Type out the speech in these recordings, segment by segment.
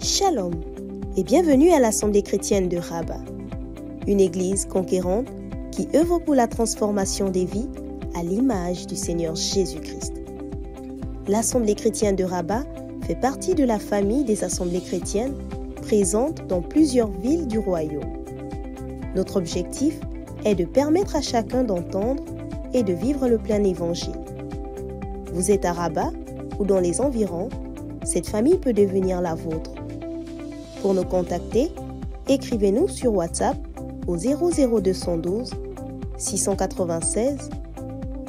Shalom et bienvenue à l'Assemblée chrétienne de Rabat, une église conquérante qui œuvre pour la transformation des vies à l'image du Seigneur Jésus-Christ. L'Assemblée chrétienne de Rabat fait partie de la famille des assemblées chrétiennes présentes dans plusieurs villes du royaume. Notre objectif est de permettre à chacun d'entendre et de vivre le plein évangile. Vous êtes à Rabat ou dans les environs, cette famille peut devenir la vôtre. Pour nous contacter, écrivez-nous sur WhatsApp au 00212 696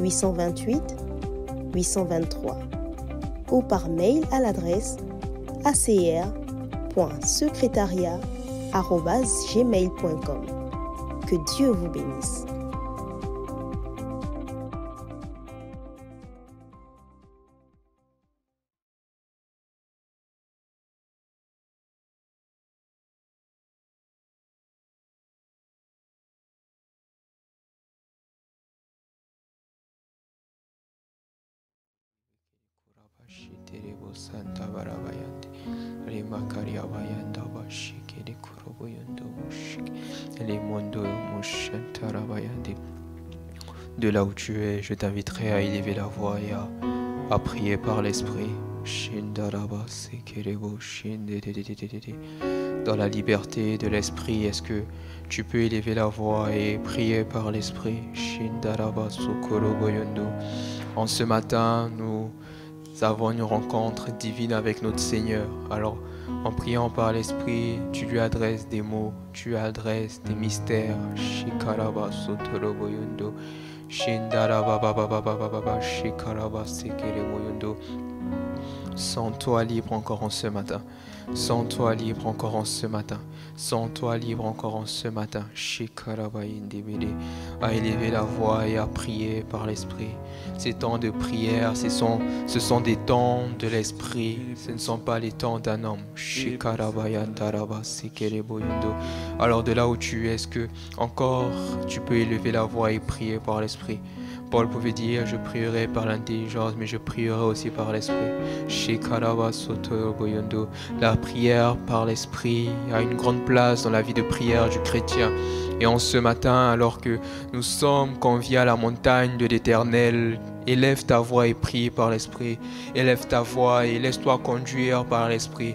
828 823 ou par mail à l'adresse acr.secretariat@gmail.com. Que Dieu vous bénisse. Santa Barabayande, Rimakaria Bayanda Bashiki, les Kuroboyando Mushik, les Mondo Mushantarabayande. De là où tu es, je t'inviterai à élever la voix et à prier par l'esprit. Shindaraba Sekerebo Shindededededede. Dans la liberté de l'esprit, est-ce que tu peux élever la voix et prier par l'esprit? Shindaraba Sokoroboyondo. En ce matin, nous avons une rencontre divine avec notre Seigneur. Alors, en priant par l'Esprit, tu lui adresses des mots, tu lui adresses des mystères. Shikaraba sotoroboyondo, shindaraba babababababa, shikaraba sekereboyondo. Sens-toi libre encore en ce matin. Sens-toi libre encore en ce matin. Sens-toi libre encore en ce matin. À élever la voix et à prier par l'esprit. Ces temps de prière, ce sont des temps de l'esprit. Ce ne sont pas les temps d'un homme. Alors de là où tu es, est-ce que encore tu peux élever la voix et prier par l'esprit? Paul pouvait dire, je prierai par l'intelligence, mais je prierai aussi par l'esprit. La prière par l'esprit a une grande place dans la vie de prière du chrétien. Et en ce matin, alors que nous sommes conviés à la montagne de l'Éternel, élève ta voix et prie par l'esprit. Élève ta voix et laisse-toi conduire par l'esprit.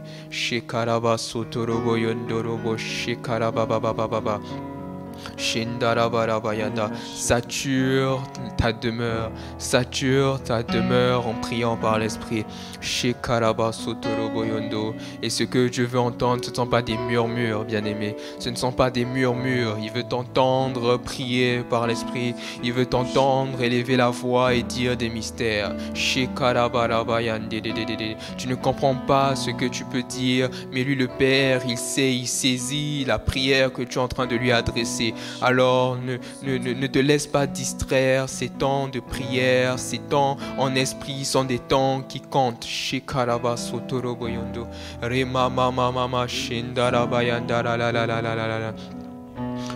Sature ta demeure en priant par l'esprit. Et ce que Dieu veut entendre, ce ne sont pas des murmures, bien-aimés. Ce ne sont pas des murmures. Il veut t'entendre prier par l'esprit. Il veut t'entendre élever la voix et dire des mystères. Tu ne comprends pas ce que tu peux dire, mais lui, le Père, il sait, il saisit la prière que tu es en train de lui adresser. Alors ne te laisse pas distraire. Ces temps de prière, ces temps en esprit sont des temps qui comptent. Shikaraba sotoroboyondo, rema mama mama shindaraba la la la la la la la.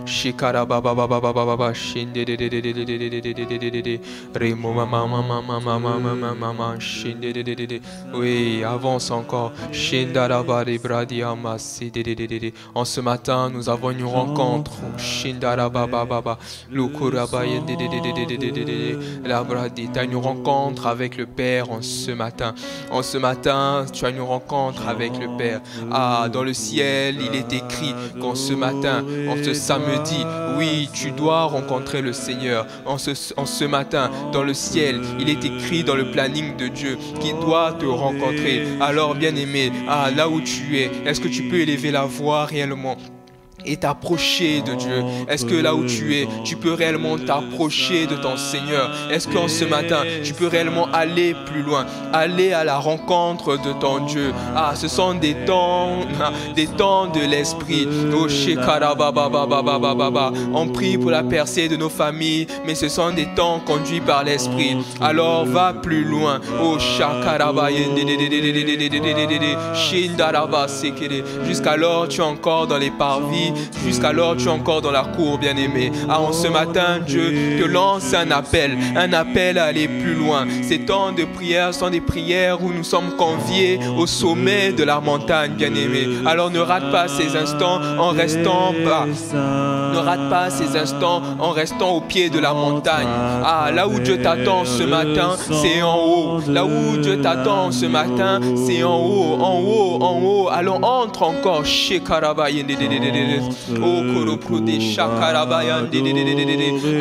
Shikaraba baba baba baba shinde de remo mama mama mama mama mama shinde de. Oui, avance encore. Shindaraba rebradiama de. En ce matin, nous avons une rencontre. Shindaraba baba lukuraba de la bradi. Tu as une rencontre avec le Père en ce matin. En ce matin, tu as une rencontre avec le Père. Ah, dans le ciel, il est écrit qu'en ce matin, en ce samedi, oui, tu dois rencontrer le Seigneur. En ce matin, dans le ciel, il est écrit dans le planning de Dieu qu'il doit te rencontrer. Alors, bien-aimé, là où tu es, est-ce que tu peux élever la voix réellement et t'approcher de Dieu? Est-ce que là où tu es, tu peux réellement t'approcher de ton Seigneur? Est-ce qu'en ce matin, tu peux réellement aller plus loin, aller à la rencontre de ton Dieu? Ce sont des temps de l'esprit. On prie pour la percée de nos familles, mais ce sont des temps conduits par l'esprit. Alors va plus loin. Jusqu'alors, tu es encore dans les parvis oui, jusqu'alors tu es encore dans la cour, bien-aimé. Ah, en ce matin, Dieu te lance un appel à aller plus loin. Ces temps de prière sont des prières où nous sommes conviés au sommet de la montagne, bien-aimé. Alors ne rate pas ces instants en restant bas. Ne rate pas ces instants en restant au pied de la montagne. Ah, là où Dieu t'attend ce matin, c'est en haut. Là où Dieu t'attend ce matin, c'est en haut, en haut, en haut. Alors entre encore chez Karabayan.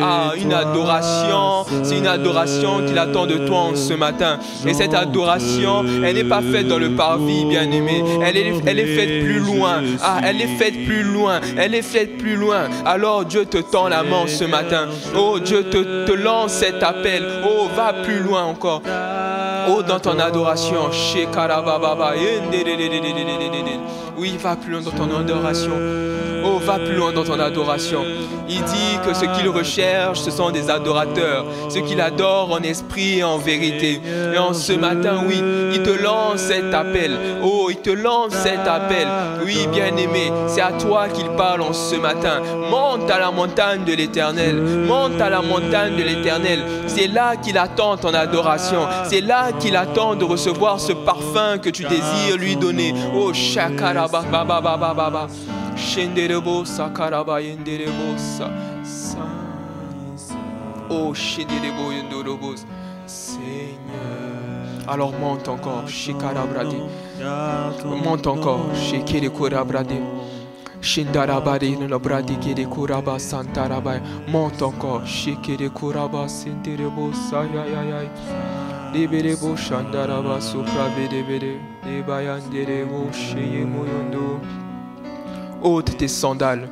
Ah, une adoration. C'est une adoration qu'il attend de toi en ce matin. Et cette adoration, elle n'est pas faite dans le parvis, bien-aimé. Elle est faite plus loin. Ah, elle est faite plus loin. Elle est faite plus loin. Alors Dieu te tend la main ce matin. Oh, Dieu te lance cet appel. Oh, va plus loin encore. Oh, dans ton adoration. Chez Karababa. Oui, va plus loin dans ton adoration. Oh, va plus loin dans ton adoration. Il dit que ce qu'il recherche, ce sont des adorateurs. Ceux qui l'adorent en esprit et en vérité. Et en ce matin, oui, il te lance cet appel. Oh, il te lance cet appel. Oui, bien-aimé, c'est à toi qu'il parle en ce matin. Monte à la montagne de l'Éternel. Monte à la montagne de l'Éternel. C'est là qu'il attend ton adoration. C'est là qu'il attend de recevoir ce parfum que tu désires lui donner. Oh, shakaraba baba baba baba. Shenderebo sakaraba yenderebo sa. Oh, shenderebo yenderebo. Seigneur. Alors monte encore, shikarabradi. Monte encore, shikirabradi. Shindarabadi no bradi kede kuraba santaraba. Monte encore, shikirabraba senderebo sa ya ya ya. Liberebo shandaraba supra bedebede. Debayanderebo sheyemoyondo. Ôte tes sandales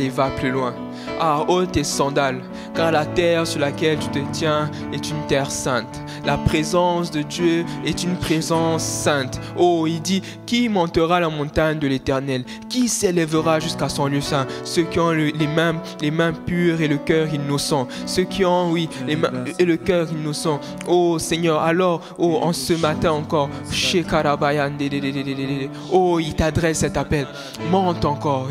et va plus loin. Ah, ôte tes sandales, car la terre sur laquelle tu te tiens est une terre sainte. La présence de Dieu est une présence sainte. Oh, il dit, qui montera la montagne de l'Éternel? Qui s'élèvera jusqu'à son lieu saint? Ceux qui ont les mains pures et le cœur innocent. Ceux qui ont, oui, les mains et le cœur innocent. Oh Seigneur, alors, oh, en ce matin encore, oh, il t'adresse cet appel. Monte encore,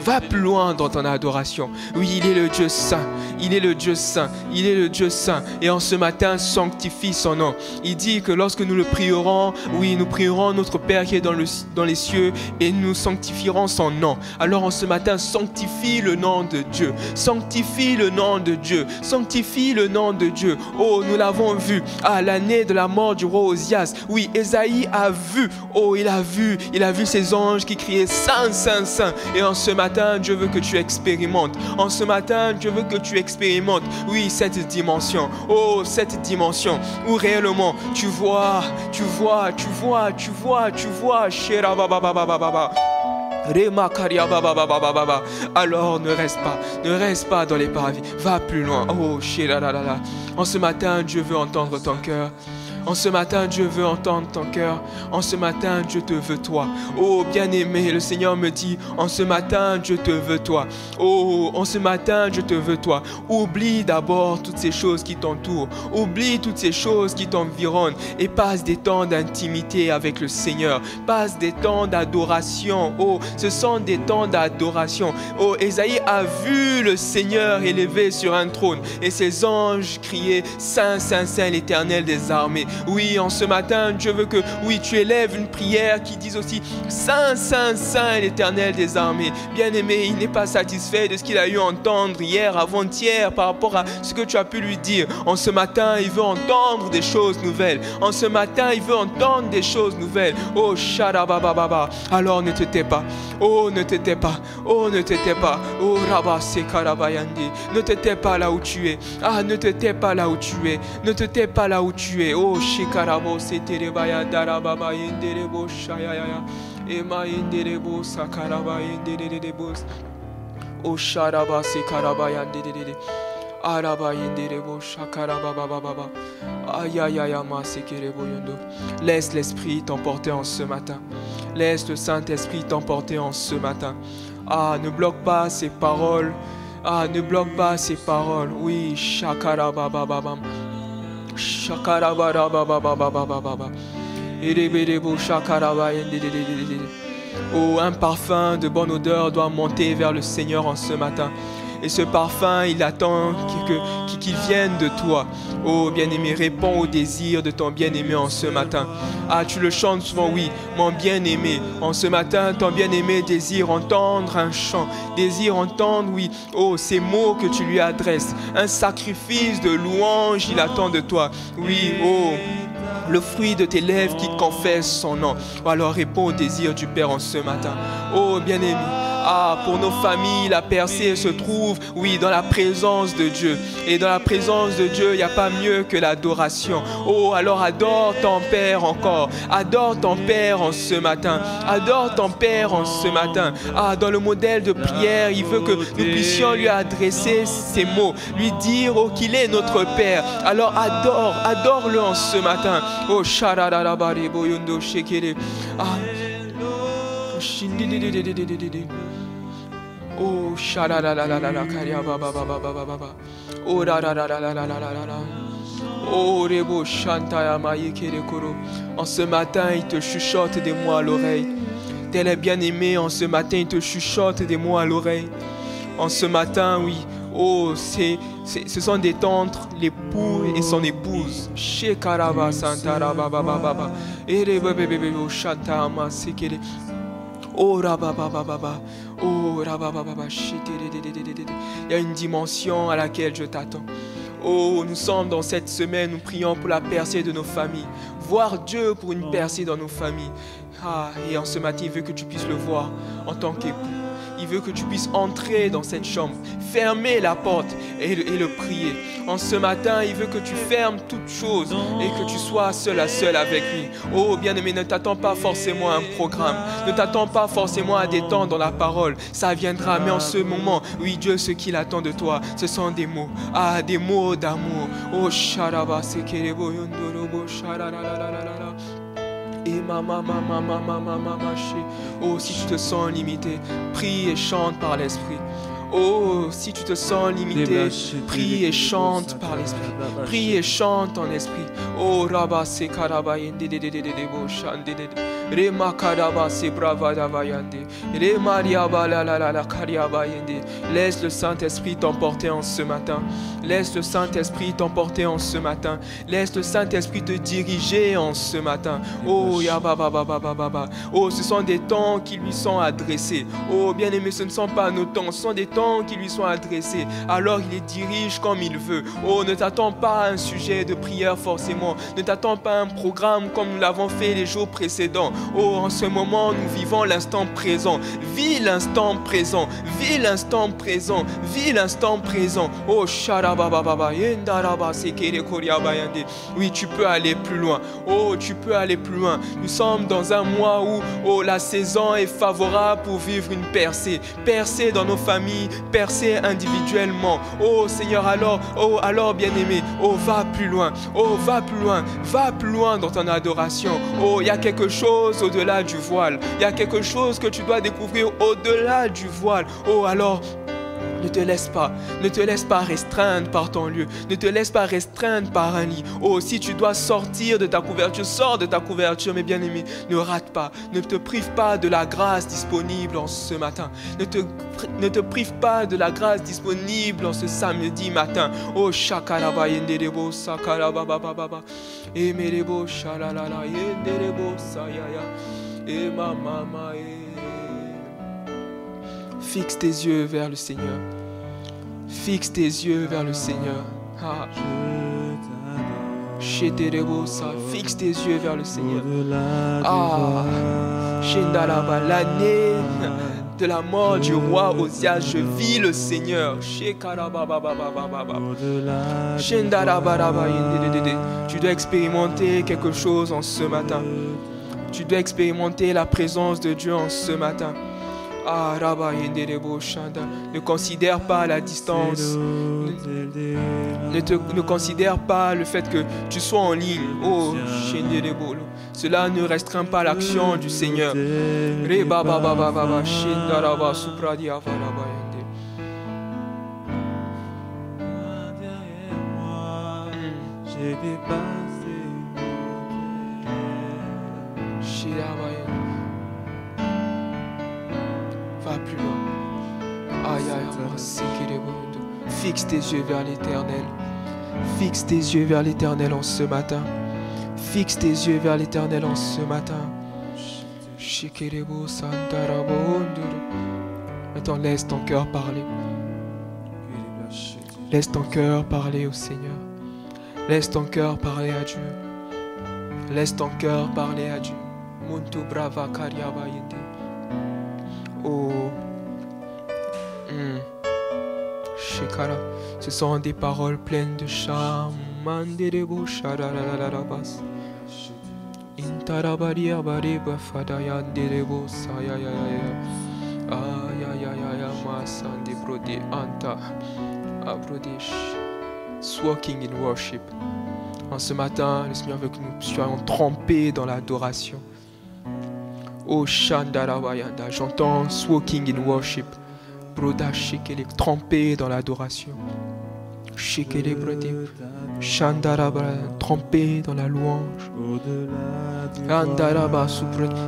va plus loin dans ton adoration. Oui, il est le Dieu saint. Il est le Dieu saint. Il est le Dieu saint. Et en ce matin, sanctifie son nom. Il dit que lorsque nous le prierons, oui, nous prierons notre Père qui est dans les cieux et nous sanctifierons son nom. Alors en ce matin, sanctifie le nom de Dieu. Sanctifie le nom de Dieu. Sanctifie le nom de Dieu. Oh, nous l'avons vu à l'année de la mort du roi Osias. Oui, Ésaïe a vu. Oh, il a vu ces anges qui criaient Saint, Saint, Saint. Et en ce matin, Dieu veut que tu expérimentes. En ce matin, Dieu veut que tu expérimentes. Oui, cette dimension. Oh, cette dimension où réellement tu vois. Alors ne reste pas dans les parvis. Va plus loin. Oh, en ce matin, Dieu veut entendre ton cœur. En ce matin, Dieu veut entendre ton cœur. En ce matin, Dieu te veut toi. Oh, bien-aimé, le Seigneur me dit, en ce matin, Dieu te veut toi. Oh, en ce matin, Dieu te veut toi. Oublie d'abord toutes ces choses qui t'entourent. Oublie toutes ces choses qui t'environnent et passe des temps d'intimité avec le Seigneur. Passe des temps d'adoration. Oh, ce sont des temps d'adoration. Oh, Ésaïe a vu le Seigneur élevé sur un trône et ses anges criaient Saint, Saint, Saint, l'Éternel des armées. Oui, en ce matin, Dieu veut que, oui, tu élèves une prière qui dise aussi Saint, Saint, Saint, l'Éternel des armées. Bien-aimé, il n'est pas satisfait de ce qu'il a eu à entendre hier, avant-hier, par rapport à ce que tu as pu lui dire. En ce matin, il veut entendre des choses nouvelles. En ce matin, il veut entendre des choses nouvelles. Oh, Sharabababa. Alors ne te tais pas. Oh, ne te tais pas. Oh, ne te tais pas. Oh, Rabba Sekarabayandi. Ne te tais pas là où tu es. Ah, ne te tais pas là où tu es. Ne te tais pas là où tu es. Oh, Shikarabo Seterebaya Darababa Yenderebo Shayaya. Ema Yenderebo Sakaraba Yenderebo. Oh, Sharaba Sekarabaya Yenderebo. Araba Yenderebo Shakaraba Baba. Ayayayama Sekerebo Yondo. Laisse l'Esprit t'emporter en ce matin. Laisse le Saint-Esprit t'emporter en ce matin. Ah, ne bloque pas ces paroles. Ah, ne bloque pas ces paroles. Oui, Shakaraba Baba. Shakaraba Baba. Ereberebo Shakaraba Yenderebo. Oh, un parfum de bonne odeur doit monter vers le Seigneur en ce matin. Et ce parfum, il attend qu'il vienne de toi. Oh, bien-aimé, réponds au désir de ton bien-aimé en ce matin. Ah, tu le chantes souvent, oui, mon bien-aimé. En ce matin, ton bien-aimé désire entendre un chant, désire entendre, oui, oh, ces mots que tu lui adresses. Un sacrifice de louange, il attend de toi. Oui, oh, le fruit de tes lèvres qui confessent son nom. Alors réponds au désir du Père en ce matin. Oh, bien-aimé. Ah, pour nos familles, la percée se trouve, oui, dans la présence de Dieu. Et dans la présence de Dieu, il n'y a pas mieux que l'adoration. Oh, alors adore ton Père encore. Adore ton Père en ce matin. Adore ton Père en ce matin. Ah, dans le modèle de prière, il veut que nous puissions lui adresser ces mots. Lui dire, oh, qu'il est notre Père. Alors adore-le en ce matin. Oh, shararabari boyondo shekere. Ah. Oh, shararararara karia baba baba baba baba. Oh, rarararararara. Oh, rebo shantaya maïkere koro. En ce matin, il te chuchote des mots à l'oreille. Tel est bien-aimé, en ce matin, il te chuchote des mots à l'oreille. En ce matin, oui. Oh, ce sont des tantres, l'époux et son épouse. Shekaraba santara baba baba. Erebebebebe shantama sekere. Oh, rababababa. Oh, rabababa. Il y a une dimension à laquelle je t'attends. Oh, nous sommes dans cette semaine, nous prions pour la percée de nos familles. Voir Dieu pour une percée dans nos familles. Ah, et en ce matin, il veut que tu puisses le voir en tant qu'époux. Il veut que tu puisses entrer dans cette chambre, fermer la porte et le prier. En ce matin, il veut que tu fermes toutes choses et que tu sois seul à seul avec lui. Oh, bien-aimé, ne t'attends pas forcément à un programme. Ne t'attends pas forcément à des temps dans la parole. Ça viendra, mais en ce moment, oui, Dieu, ce qu'il attend de toi, ce sont des mots. Ah, des mots d'amour. Oh, sharaba sekerebo yondorobo shararararara. Et oh, si tu te sens limité, prie et chante par l'esprit. Oh, si tu te sens limité, prie et chante par l'esprit. Prie et chante en esprit. Oh, Rabba se karaba yende de bo shande de. Rema karaba se brava davayande. Remaria bala la kariaba yende. Laisse le Saint-Esprit t'emporter en ce matin. Laisse le Saint-Esprit t'emporter en ce matin. Laisse le Saint-Esprit te diriger en ce matin. Oh, yababababababa. Oh, ce sont des temps qui lui sont adressés. Oh, bien-aimé, ce ne sont pas nos temps, ce sont des temps qui lui sont adressés. Alors il les dirige comme il veut. Oh, ne t'attends pas à un sujet de prière forcément. Ne t'attends pas à un programme comme nous l'avons fait les jours précédents. Oh, en ce moment, nous vivons l'instant présent. Vis l'instant présent. Vis l'instant présent. Vis l'instant présent. Oh, sharabababa, yendaraba, sekere koriabayande. Oui, tu peux aller plus loin. Oh, tu peux aller plus loin. Nous sommes dans un mois où oh, la saison est favorable pour vivre une percée. Percée dans nos familles, percée individuellement. Oh Seigneur, alors bien-aimé, oh va plus loin. Oh va plus loin. Va plus loin dans ton adoration. Oh, il y a quelque chose au-delà du voile. Il y a quelque chose que tu dois découvrir au-delà du voile. Oh alors, ne te laisse pas restreindre par ton lieu. Ne te laisse pas restreindre par un lit. Oh, si tu dois sortir de ta couverture, sors de ta couverture, mes bien-aimés. Ne rate pas, ne te prive pas de la grâce disponible en ce matin. Ne te prive pas de la grâce disponible en ce samedi matin. Oh, shakaraba yenderebo sakaraba baba. Et merebo shalalala yenderebo sayaya. Et mama Fixe tes yeux vers le Seigneur. Fixe tes yeux vers le Seigneur. Ah. Fixe tes yeux vers le Seigneur. Ah. L'année de la mort du roi Osias, je vis le Seigneur. Tu dois expérimenter quelque chose en ce matin. Tu dois expérimenter la présence de Dieu en ce matin. Ah, Rabba Yenderebo Shanda. Ne considère pas la distance. Ne considère pas le fait que tu sois en ligne. Oh, Shenderebo. Cela ne restreint pas l'action du Seigneur. Reba Baba Baba Shendaraba Supradi Avaraba Yende. J'ai dépassé. Shiraba Yende. Va plus loin. Aïe, aïe, fixe tes yeux vers l'Éternel. Fixe tes yeux vers l'Éternel en ce matin. Fixe tes yeux vers l'Éternel en ce matin. Maintenant, laisse ton cœur parler. Laisse ton cœur parler au Seigneur. Laisse ton cœur parler à Dieu. Laisse ton cœur parler à Dieu. Muntu brava kariaba yende. Oh. Shekara. Ce sont des paroles pleines de charme. Manderebo sharalarabas. Intarabaria bariba fadaya derebo sayaya. Ayayaya masande brode anta. Abrodesh. Walking in worship. En ce matin, le Seigneur veut que nous soyons trempés dans l'adoration. Oh Shandarabayanda, j'entends walking in worship. Broda shekele, trempé dans l'adoration. Shekele brode. Shandarabaya, trempé dans la louange.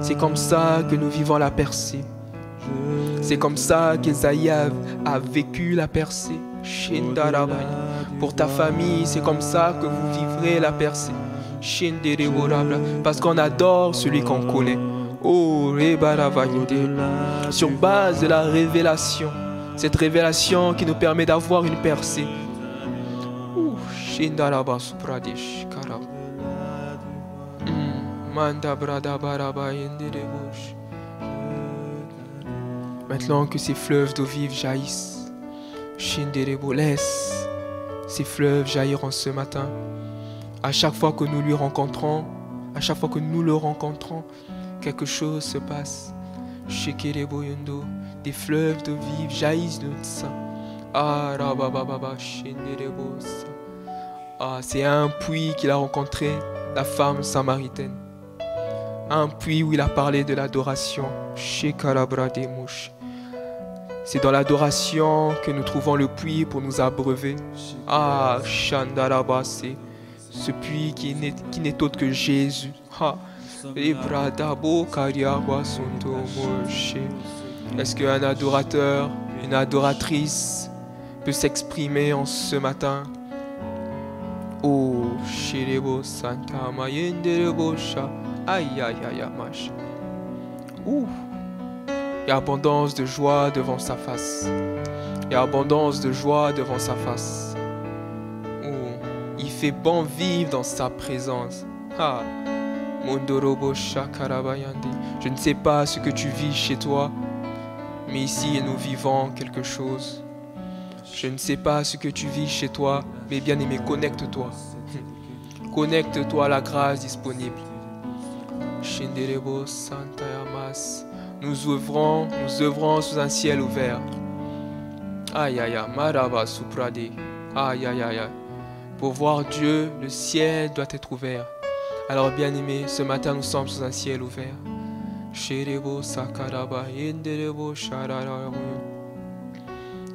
C'est comme ça que nous vivons la percée. C'est comme ça qu'Ésaïe a vécu la percée. Pour ta famille, c'est comme ça que vous vivrez la percée. Parce qu'on adore celui qu'on connaît. Oh, sur base de la révélation. Cette révélation qui nous permet d'avoir une percée. Maintenant que ces fleuves d'eau vive jaillissent, Shinderebo, laisse ces fleuves jaillir en ce matin. À chaque fois que nous lui rencontrons, à chaque fois que nous le rencontrons, quelque chose se passe. Shekerebo yondo, des fleuves d'eau vive jaillissent de notre sein. Ah, rabababa, Shinderebo. Ah, c'est un puits qu'il a rencontré, la femme samaritaine. Un puits où il a parlé de l'adoration. Shekarabrademush. C'est dans l'adoration que nous trouvons le puits pour nous abreuver. Ah, Shandarabase, ce puits qui n'est autre que Jésus. Ah, est-ce qu'un adorateur, une adoratrice peut s'exprimer en ce matin? Oh, Shirebo Santa Mayenderebo Sha. Aïe, aïe, aïe, mash. Ouh. Il y a abondance de joie devant sa face. Il y a abondance de joie devant sa face. Oh, il fait bon vivre dans sa présence. Ah. Mondorobo Shakarabayande. Je ne sais pas ce que tu vis chez toi, mais ici nous vivons quelque chose. Je ne sais pas ce que tu vis chez toi, mais bien aimé, connecte-toi. Connecte-toi à la grâce disponible. Shinderebo Santa Yamas. Nous œuvrons sous un ciel ouvert. Aïe aïe aïe, Maraba Suprade. Aïe aïe aïe. Pour voir Dieu, le ciel doit être ouvert. Alors bien aimé, ce matin nous sommes sous un ciel ouvert. Sherebo Sakaraba Yenderebo Shararamu.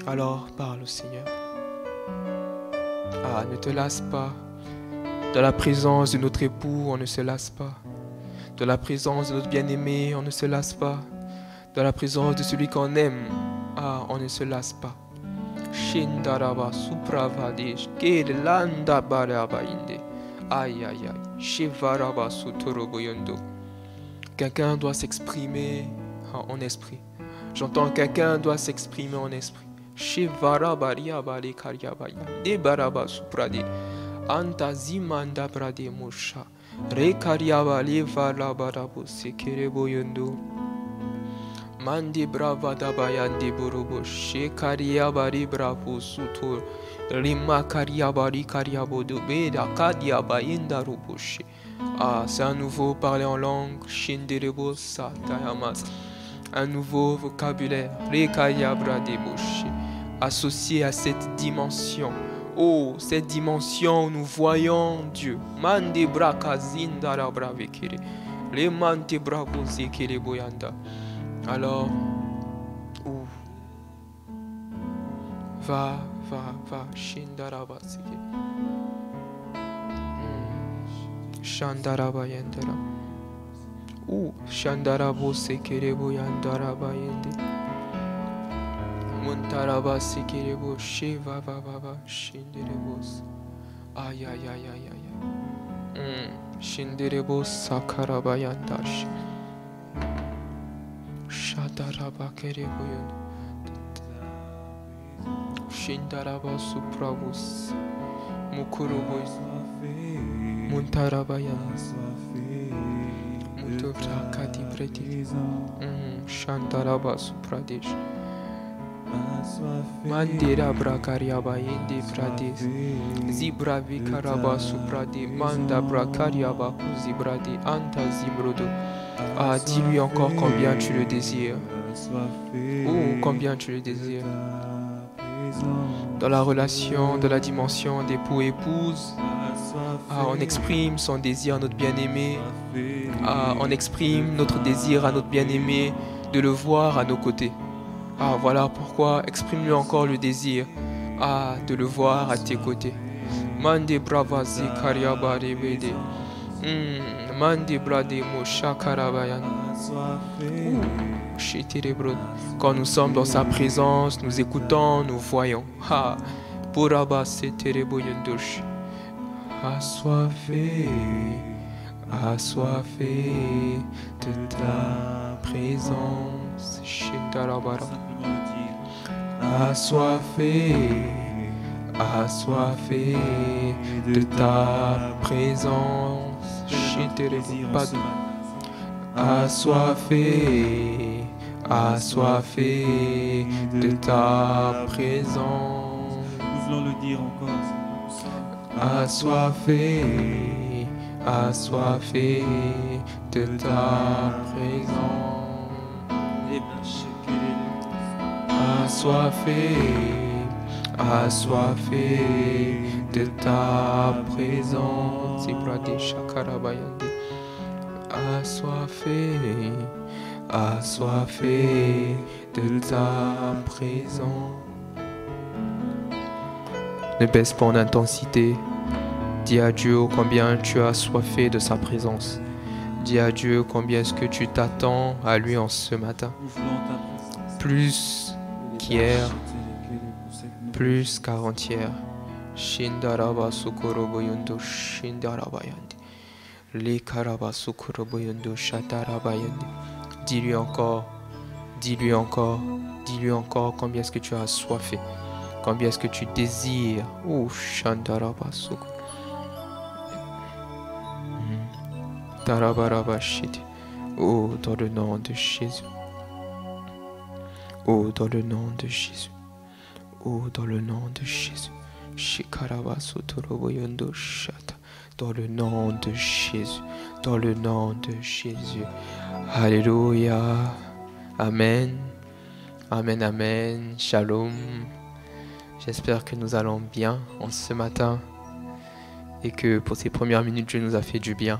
Alors parle au Seigneur. Ah, ne te lasse pas. Dans la présence de notre époux, on ne se lasse pas. Dans la présence de notre bien-aimé, on ne se lasse pas. Dans la présence de celui qu'on aime, ah, on ne se lasse pas. Shindaraba Supravadish Kelanda Barabainde. Aïe aïe aïe. Shivaraba Sutoroboyondo. Quelqu'un doit s'exprimer en esprit. J'entends quelqu'un doit s'exprimer en esprit. Shivaraba Riabale Karyabaya. Debaraba Suprade. Anta Zimanda Brade Musha. Rekariaba leva la barabo sekerebo yondo. Mandi brava dabayande borobo shekariaba bravo sutur. Rima kariaba rikariabo de beda kadiaba inda roboshe. Ah, c'est un nouveau parler en langue. Shinderebo satayamas. Un nouveau vocabulaire. Rekariabra deboshe. Associé à cette dimension. Oh, cette dimension où nous voyons Dieu. Mande braka zindara bravekere. Le mante bravo zekere boyanda. Alors, va, shindara baseke. Shandara bayendara. Shandara bosekere boyandara bayende. Muntaraba Sikirebo Shiva Baba Shinderebos. Aïe aïe aïe aïe aïe. Shinderebo Sakarabayandash. Shadaraba Kereboyon. Shindaraba Supravus. Mukurubus. Muntarabayan. Mutuvra Kati Preti. Shandaraba Supradesh. Mandira Brakaryaba Indi Pradesh. Zibra Vikaraba Suprade. Manda Brakaryaba Zibrade. Anta Zibrodo. Ah, dis-lui encore combien tu le désires. Oh, combien tu le désires. Dans la relation, dans la dimension d'époux-épouse, on exprime son désir à notre bien-aimé. On exprime notre désir à notre bien-aimé de le voir à nos côtés. Voilà pourquoi exprime-lui encore le désir de le voir à tes côtés. Mande brava zikaryaba rebede. Mande brade mo shakarabayan. Quand nous sommes dans sa présence, nous écoutons, nous voyons. Pouraba setereboyendosh. Assoiffé, assoiffé de ta présence. Shindarabara. Assoiffé, assoiffé de ta présence. Assoiffé, assoiffé de ta présence. Nous voulons le dire encore. Assoiffé, assoiffé de ta présence. Assoiffé, assoiffé de ta présence. Assoiffé, assoiffé de ta présence. Ne baisse pas en intensité. Dis à Dieu combien tu as soifé de sa présence. Dis à Dieu combien est-ce que tu t'attends à lui en ce matin. Plus qu'hier, plus qu'avant-hier. Shindaraba sukoroboyondo shindarabayandi. Likaraba sukoroboyondo shatarabayandi. Dis-lui encore, dis-lui encore, dis-lui encore combien est-ce que tu as soifé. Combien est-ce que tu désires. Oh, Shandaraba sukoroboyondo. Oh, dans le nom de Jésus. Oh, dans le nom de Jésus. Oh, dans le nom de Jésus. Dans le nom de Jésus. Dans le nom de Jésus. Alléluia. Amen. Amen, amen. Shalom. J'espère que nous allons bien en ce matin et que pour ces premières minutes, Dieu nous a fait du bien.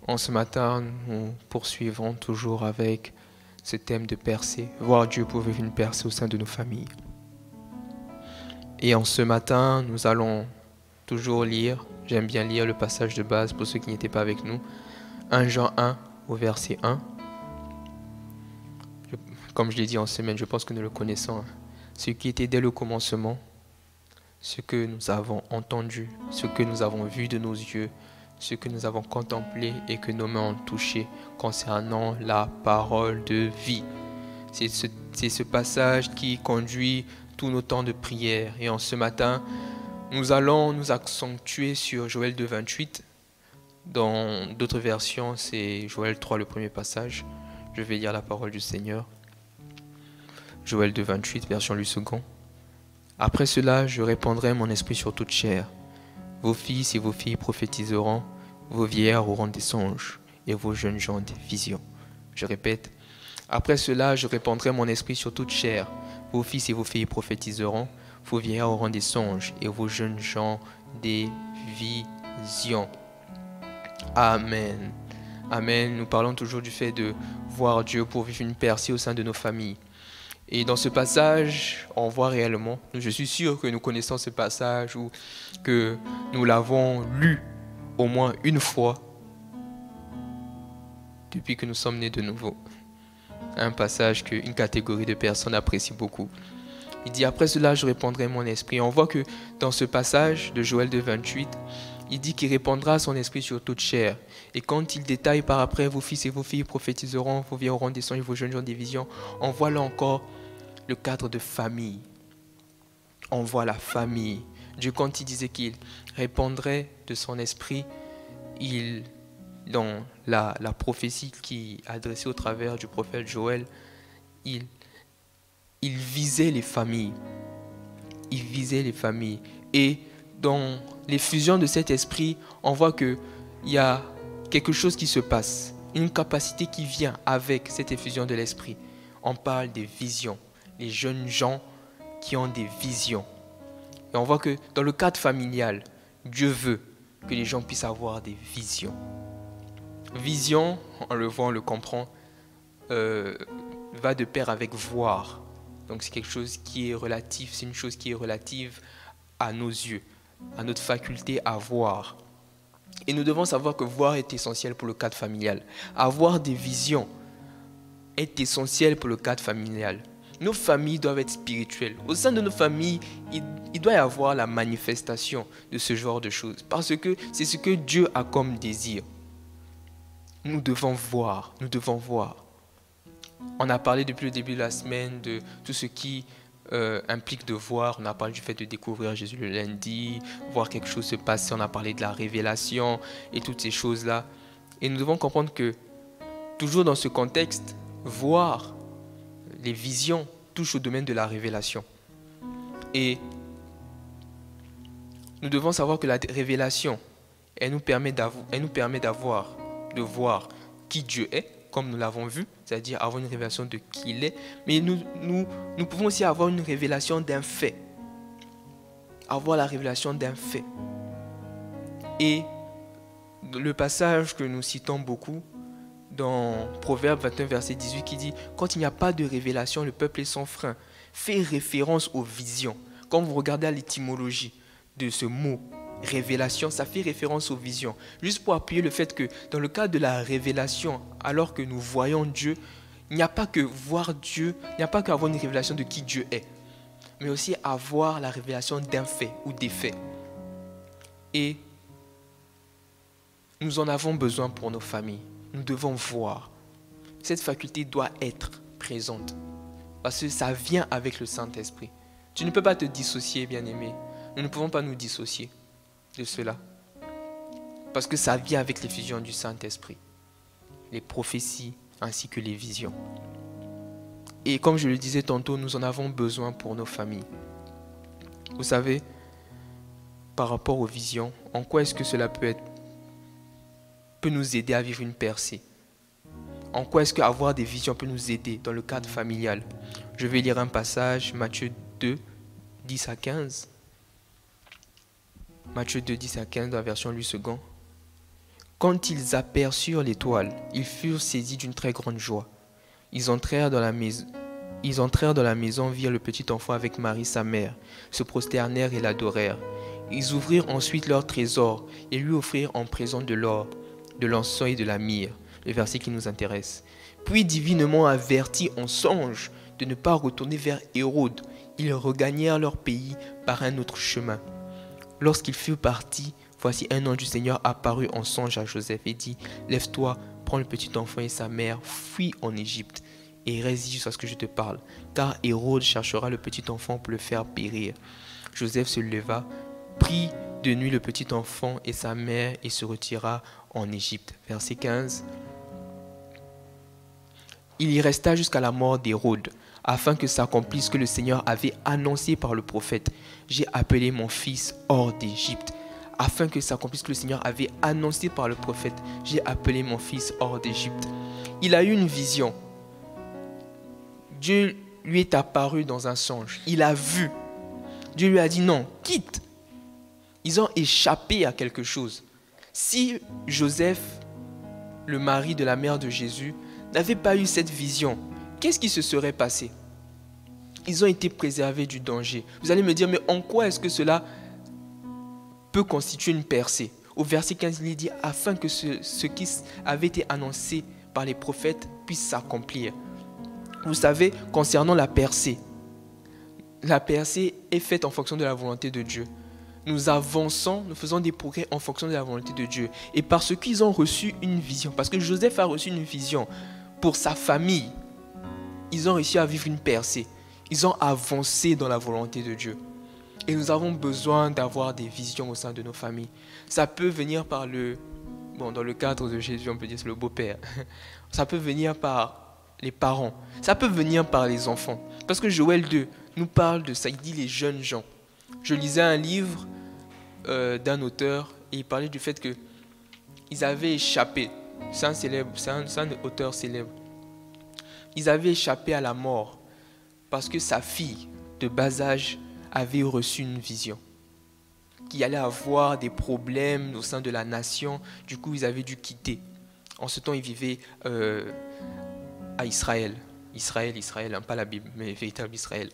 En ce matin, nous poursuivrons toujours avec ce thème de percée, voir Dieu pour vivre une percée au sein de nos familles. Et en ce matin, nous allons toujours lire, j'aime bien lire le passage de base pour ceux qui n'étaient pas avec nous, 1 Jean 1 au verset 1. Comme je l'ai dit en semaine, je pense que nous le connaissons. Ce qui était dès le commencement, ce que nous avons entendu, ce que nous avons vu de nos yeux, ce que nous avons contemplé et que nos mains ont touché concernant la parole de vie. C'est ce passage qui conduit tous nos temps de prière. Et en ce matin, nous allons nous accentuer sur Joël 2, 28. Dans d'autres versions, c'est Joël 3, le premier passage. Je vais lire la parole du Seigneur. Joël 2, 28, version lu second. Après cela, je répandrai mon esprit sur toute chair. Vos fils et vos filles prophétiseront, vos vieillards auront des songes, et vos jeunes gens des visions. Je répète, après cela, je répandrai mon esprit sur toute chair. Vos fils et vos filles prophétiseront, vos vieillards auront des songes, et vos jeunes gens des visions. Amen. Amen. Nous parlons toujours du fait de voir Dieu pour vivre une percée au sein de nos familles. Et dans ce passage, on voit réellement, je suis sûr que nous connaissons ce passage ou que nous l'avons lu au moins une fois depuis que nous sommes nés de nouveau. un passage qu'une catégorie de personnes apprécie beaucoup. Il dit, après cela, je répandrai mon esprit. On voit que dans ce passage de Joël 2,28, il dit qu'il répandra son esprit sur toute chair. Et quand il détaille par après, vos fils et vos filles prophétiseront, vos vieux auront des songes, vos jeunes auront des visions, on voit là encore le cadre de famille. On voit la famille. Dieu, quand il disait qu'il répandrait de son esprit, dans la prophétie qui est adressée au travers du prophète Joël, il visait les familles. Il visait les familles. Et dans l'effusion de cet esprit, on voit qu'il y a quelque chose qui se passe, une capacité qui vient avec cette effusion de l'esprit. On parle des visions, les jeunes gens qui ont des visions. Et on voit que dans le cadre familial, Dieu veut que les gens puissent avoir des visions. Vision, on le voit, on le comprend, va de pair avec voir. Donc c'est quelque chose qui est relatif, c'est une chose qui est relative à nos yeux, à notre faculté à voir. Et nous devons savoir que voir est essentiel pour le cadre familial. Avoir des visions est essentiel pour le cadre familial. Nos familles doivent être spirituelles. Au sein de nos familles, il doit y avoir la manifestation de ce genre de choses. Parce que c'est ce que Dieu a comme désir. Nous devons voir, nous devons voir. On a parlé depuis le début de la semaine de tout ce qui implique de voir. On a parlé du fait de découvrir Jésus le lundi, voir quelque chose se passer. On a parlé de la révélation et toutes ces choses-là. Et nous devons comprendre que, toujours dans ce contexte, voir les visions touchent au domaine de la révélation. Et nous devons savoir que la révélation, elle nous permet de voir qui Dieu est, comme nous l'avons vu, c'est-à-dire avoir une révélation de qui il est. Mais nous pouvons aussi avoir une révélation d'un fait. Avoir la révélation d'un fait. Et le passage que nous citons beaucoup, dans Proverbe 21, verset 18, qui dit « Quand il n'y a pas de révélation, le peuple est sans frein », fait référence aux visions. Quand vous regardez à l'étymologie de ce mot, révélation, ça fait référence aux visions. Juste pour appuyer le fait que dans le cadre de la révélation, alors que nous voyons Dieu, il n'y a pas que voir Dieu, il n'y a pas qu'avoir une révélation de qui Dieu est, mais aussi avoir la révélation d'un fait ou des faits. Et nous en avons besoin pour nos familles. Nous devons voir. Cette faculté doit être présente. Parce que ça vient avec le Saint-Esprit. Tu ne peux pas te dissocier, bien-aimé. Nous ne pouvons pas nous dissocier de cela. Parce que ça vient avec l'effusion du Saint-Esprit. Les prophéties ainsi que les visions. Et comme je le disais tantôt, nous en avons besoin pour nos familles. Vous savez, par rapport aux visions, en quoi est-ce que cela peut nous aider à vivre une percée? En quoi est-ce qu'avoir des visions peut nous aider dans le cadre familial? Je vais lire un passage, Matthieu 2, 10 à 15. Matthieu 2, 10 à 15, dans la version Louis II. Quand ils aperçurent l'étoile, ils furent saisis d'une très grande joie. Ils entrèrent dans la maison, virent le petit enfant avec Marie, sa mère, se prosternèrent et l'adorèrent. Ils ouvrirent ensuite leur trésor et lui offrirent en présent de l'or, de l'encens et de la myrrhe, le verset qui nous intéresse. Puis, divinement avertis en songe de ne pas retourner vers Hérode, ils regagnèrent leur pays par un autre chemin. Lorsqu'ils furent partis, voici un ange du Seigneur apparut en songe à Joseph et dit « Lève-toi, prends le petit enfant et sa mère, fuis en Égypte et résiste jusqu'à ce que je te parle, car Hérode cherchera le petit enfant pour le faire périr. » Joseph se leva, prit de nuit le petit enfant et sa mère et se retira en Égypte. Verset 15. Il y resta jusqu'à la mort d'Hérode, afin que s'accomplisse ce que le Seigneur avait annoncé par le prophète. J'ai appelé mon fils hors d'Égypte. Afin que s'accomplisse ce que le Seigneur avait annoncé par le prophète. J'ai appelé mon fils hors d'Égypte. Il a eu une vision. Dieu lui est apparu dans un songe. Il a vu. Dieu lui a dit non, quitte. Ils ont échappé à quelque chose. Si Joseph, le mari de la mère de Jésus, n'avait pas eu cette vision, qu'est-ce qui se serait passé? Ils ont été préservés du danger. Vous allez me dire, mais en quoi est-ce que cela peut constituer une percée? Au verset 15, il dit, afin que ce qui avait été annoncé par les prophètes puisse s'accomplir. Vous savez, concernant la percée est faite en fonction de la volonté de Dieu. Nous avançons, nous faisons des progrès en fonction de la volonté de Dieu. Et parce qu'ils ont reçu une vision, parce que Joseph a reçu une vision pour sa famille, ils ont réussi à vivre une percée. Ils ont avancé dans la volonté de Dieu. Et nous avons besoin d'avoir des visions au sein de nos familles. Ça peut venir par dans le cadre de Jésus, on peut dire c'est le beau-père. Ça peut venir par les parents. Ça peut venir par les enfants. Parce que Joël 2 nous parle de ça. Il dit les jeunes gens. Je lisais un livre d'un auteur et il parlait du fait qu'ils avaient échappé. C'est un auteur célèbre. Ils avaient échappé à la mort parce que sa fille de bas âge avait reçu une vision qu'il allait avoir des problèmes au sein de la nation. Du coup, ils avaient dû quitter. En ce temps, ils vivaient à Israël. Israël, hein, pas la Bible, mais véritable Israël.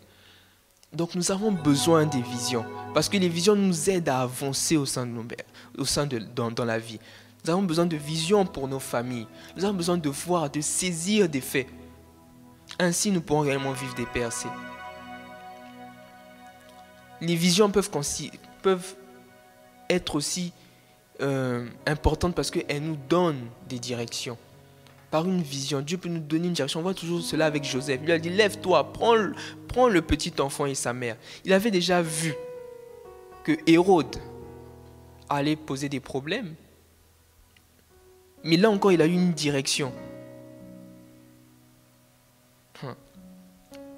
Donc, nous avons besoin des visions parce que les visions nous aident à avancer dans la vie. Nous avons besoin de visions pour nos familles. Nous avons besoin de voir, de saisir des faits. Ainsi, nous pourrons réellement vivre des percées. Les visions peuvent être aussi importantes parce qu'elles nous donnent des directions. Par une vision, Dieu peut nous donner une direction. On voit toujours cela avec Joseph. Il lui a dit, lève-toi, prends le petit enfant et sa mère. Il avait déjà vu que Hérode allait poser des problèmes. Mais là encore, il a eu une direction.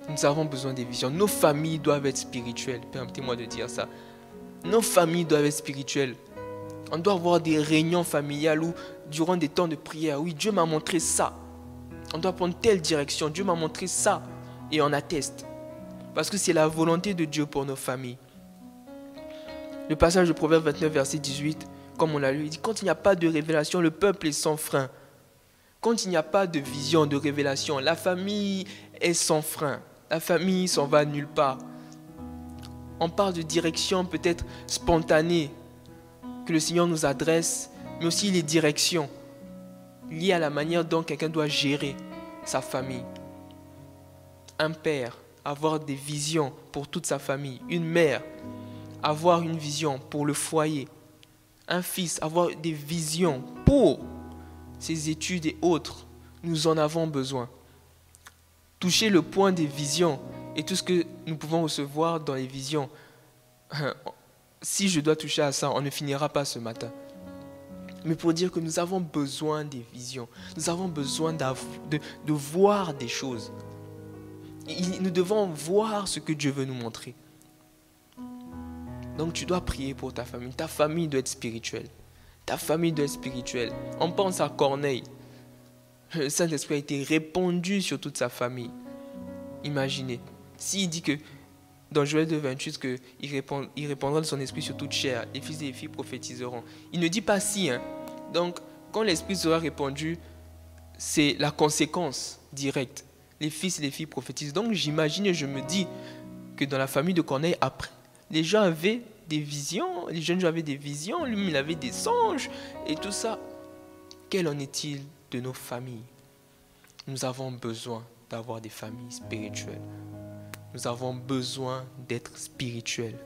Nous avons besoin des visions. Nos familles doivent être spirituelles. Permettez-moi de dire ça. Nos familles doivent être spirituelles. On doit avoir des réunions familiales où, durant des temps de prière, oui, Dieu m'a montré ça. On doit prendre telle direction. Dieu m'a montré ça. Et on atteste. Parce que c'est la volonté de Dieu pour nos familles. Le passage de Proverbe 29, verset 18, comme on l'a lu, il dit, quand il n'y a pas de révélation, le peuple est sans frein. Quand il n'y a pas de vision, de révélation, la famille est sans frein. La famille s'en va nulle part. On parle de direction peut-être spontanée que le Seigneur nous adresse, mais aussi les directions liées à la manière dont quelqu'un doit gérer sa famille. Un père, avoir des visions pour toute sa famille. Une mère, avoir une vision pour le foyer. Un fils, avoir des visions pour ses études et autres. Nous en avons besoin. Toucher le point des visions et tout ce que nous pouvons recevoir dans les visions. Si je dois toucher à ça, on ne finira pas ce matin. Mais pour dire que nous avons besoin des visions. Nous avons besoin de voir des choses. Nous devons voir ce que Dieu veut nous montrer. Donc tu dois prier pour ta famille. Ta famille doit être spirituelle. Ta famille doit être spirituelle. On pense à Corneille. Le Saint-Esprit a été répandu sur toute sa famille. Imaginez. S'il dit que dans Joël 2, 28, qu'il répandra de son esprit sur toute chair, les fils et les filles prophétiseront. Il ne dit pas si. Donc, quand l'esprit sera répandu, c'est la conséquence directe. Les fils et les filles prophétisent. Donc, j'imagine et je me dis que dans la famille de Corneille, après, les gens avaient des visions, les jeunes gens avaient des visions, lui, il avait des songes et tout ça. Quel en est-il de nos familles? Nous avons besoin d'avoir des familles spirituelles. Nous avons besoin d'être spirituels.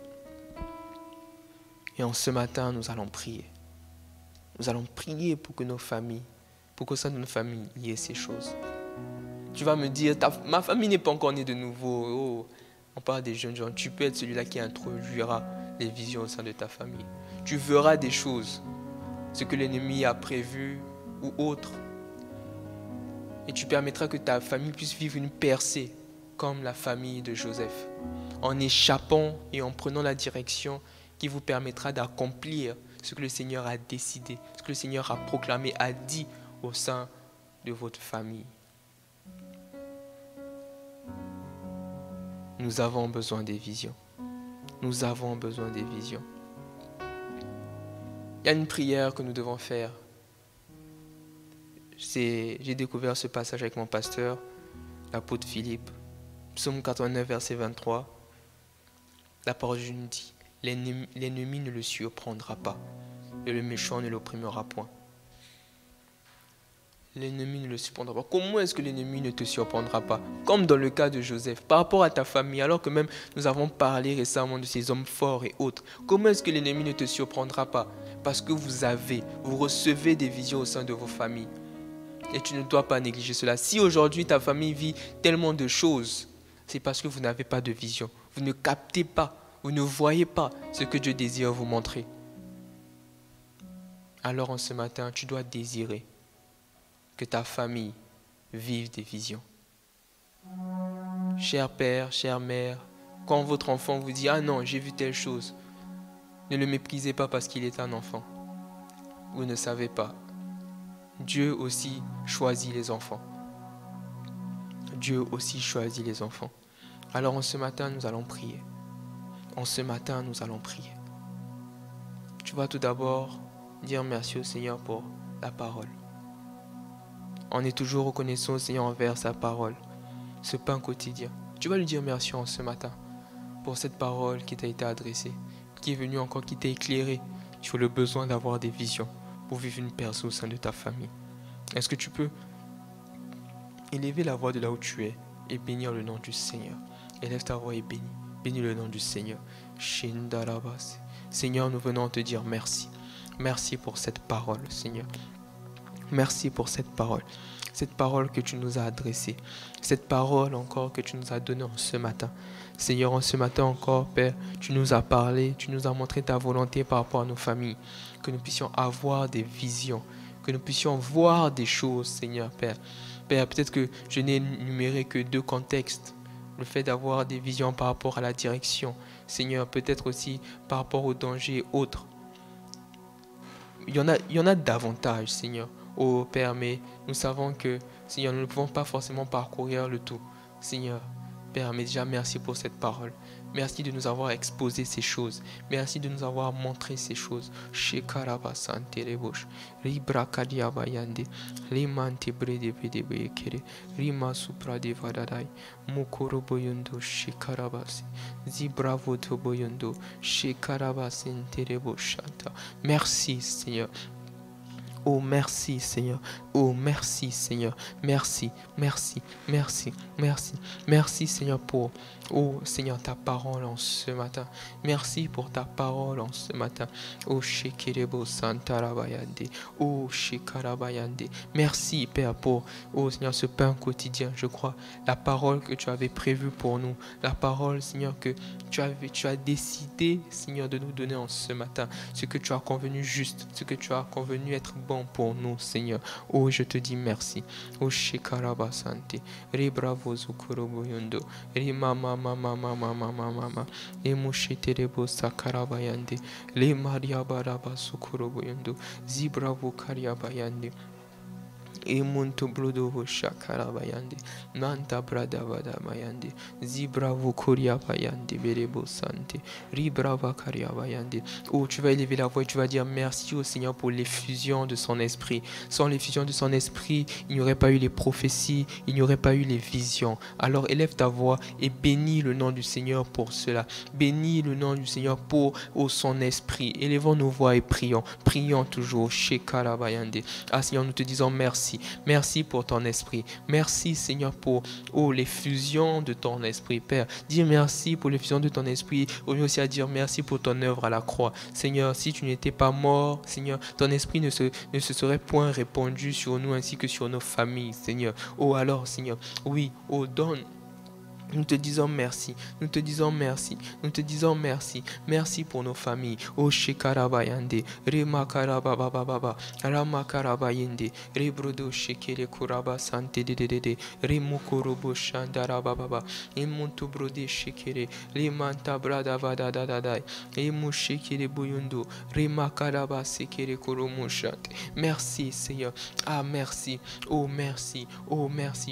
Et en ce matin, nous allons prier. Nous allons prier pour que nos familles, pour qu'au sein de nos familles, il y ait ces choses. Tu vas me dire, ma famille n'est pas encore née de nouveau. Oh, on parle des jeunes gens. Tu peux être celui-là qui introduira les visions au sein de ta famille. Tu verras des choses, ce que l'ennemi a prévu ou autre. Et tu permettras que ta famille puisse vivre une percée comme la famille de Joseph, en échappant et en prenant la direction qui vous permettra d'accomplir ce que le Seigneur a décidé, ce que le Seigneur a proclamé, a dit au sein de votre famille. Nous avons besoin des visions. Nous avons besoin des visions. Il y a une prière que nous devons faire. J'ai découvert ce passage avec mon pasteur, l'apôtre Philippe. Psaume 89, verset 23. La parole de Dieu nous dit, l'ennemi ne le surprendra pas et le méchant ne l'opprimera point. l'ennemi ne le surprendra pas. Comment est-ce que l'ennemi ne te surprendra pas? Comme dans le cas de Joseph, par rapport à ta famille, alors que même nous avons parlé récemment de ces hommes forts et autres. Comment est-ce que l'ennemi ne te surprendra pas? Parce que vous recevez des visions au sein de vos familles. Et tu ne dois pas négliger cela. Si aujourd'hui ta famille vit tellement de choses, c'est parce que vous n'avez pas de vision. Vous ne captez pas, vous ne voyez pas ce que Dieu désire vous montrer. Alors en ce matin, tu dois désirer que ta famille vive des visions. Cher père, chère mère, quand votre enfant vous dit « Ah non, j'ai vu telle chose », ne le méprisez pas parce qu'il est un enfant. Vous ne savez pas. Dieu aussi choisit les enfants. Dieu aussi choisit les enfants. Alors en ce matin, nous allons prier. En ce matin, nous allons prier. Tu vas tout d'abord dire merci au Seigneur pour la parole. On est toujours reconnaissant au Seigneur envers sa parole, ce pain quotidien. Tu vas lui dire merci en ce matin pour cette parole qui t'a été adressée, qui est venue encore, qui t'a éclairé sur le besoin d'avoir des visions pour vivre une personne au sein de ta famille. Est-ce que tu peux élever la voix de là où tu es et bénir le nom du Seigneur? Élève ta voix et bénis. Bénis le nom du Seigneur. Seigneur, nous venons te dire merci. Merci pour cette parole, Seigneur. Merci pour cette parole que tu nous as adressée, cette parole encore que tu nous as donnée en ce matin. Seigneur, en ce matin encore, Père, tu nous as parlé, tu nous as montré ta volonté par rapport à nos familles, que nous puissions avoir des visions, que nous puissions voir des choses, Seigneur, Père. Père, peut-être que je n'ai énuméré que 2 contextes. Le fait d'avoir des visions par rapport à la direction, Seigneur, peut-être aussi par rapport aux dangers et autres. Il y en a davantage, Seigneur. Oh Père, mais nous savons que, Seigneur, nous ne pouvons pas forcément parcourir le tout. Seigneur, Père, mais déjà merci pour cette parole. Merci de nous avoir exposé ces choses. Merci de nous avoir montré ces choses. Merci Seigneur. Oh merci Seigneur, oh merci Seigneur, merci, merci, merci, merci, merci Seigneur pour, oh Seigneur, ta parole en ce matin, merci pour ta parole en ce matin, oh Shekerebo Santarabayande, oh Shekarabayande, merci Père pour, oh Seigneur, ce pain quotidien, je crois, la parole que tu avais prévue pour nous, la parole Seigneur que tu as décidé Seigneur de nous donner en ce matin, ce que tu as convenu juste, ce que tu as convenu être bon pour nous, Seigneur. Oh, je te dis merci. Oh, Shekaraba Sante. Rebravo Zukurobo Yondo. Remama mama mama mama mama. Emusheterebo Sakarabayande. Le Maria Baraba Sukurobo Yondo. Zibravo Kariabayande. Emuntu blodovo shakara bayande nanta brada bada bayande zibravo koria bayande berebo sante ribrava karia bayande. Oh, tu vas élever la voix et tu vas dire merci au Seigneur pour l'effusion de son esprit. Sans l'effusion de son esprit, il n'y aurait pas eu les prophéties, il n'y aurait pas eu les visions. Alors élève ta voix et bénis le nom du Seigneur pour cela. Bénis le nom du Seigneur pour son esprit. Élevons nos voix et prions. Prions toujours. Shekara bayande. Ah Seigneur, nous te disons merci. Merci pour ton esprit. Merci Seigneur pour l'effusion de ton esprit. Père, dis merci pour l'effusion de ton esprit. On vient aussi à dire merci pour ton œuvre à la croix. Seigneur, si tu n'étais pas mort, Seigneur, ton esprit ne se serait point répandu sur nous ainsi que sur nos familles, Seigneur. Oh alors Seigneur, oui, oh donne. Nous te disons merci, nous te disons merci, nous te disons merci, merci pour nos familles. Oh Shekarabayande, Remakarabababa, Ramakarabayende, Rebrodo Shekere Kuraba Sante de Remukorobo Shandarababa, Emuntu Brode Shekere, Remanta Brada Vadadadai, Emushekere Buyundo, Remakaraba Sekere Kuromushate. Merci Seigneur, ah merci, oh merci,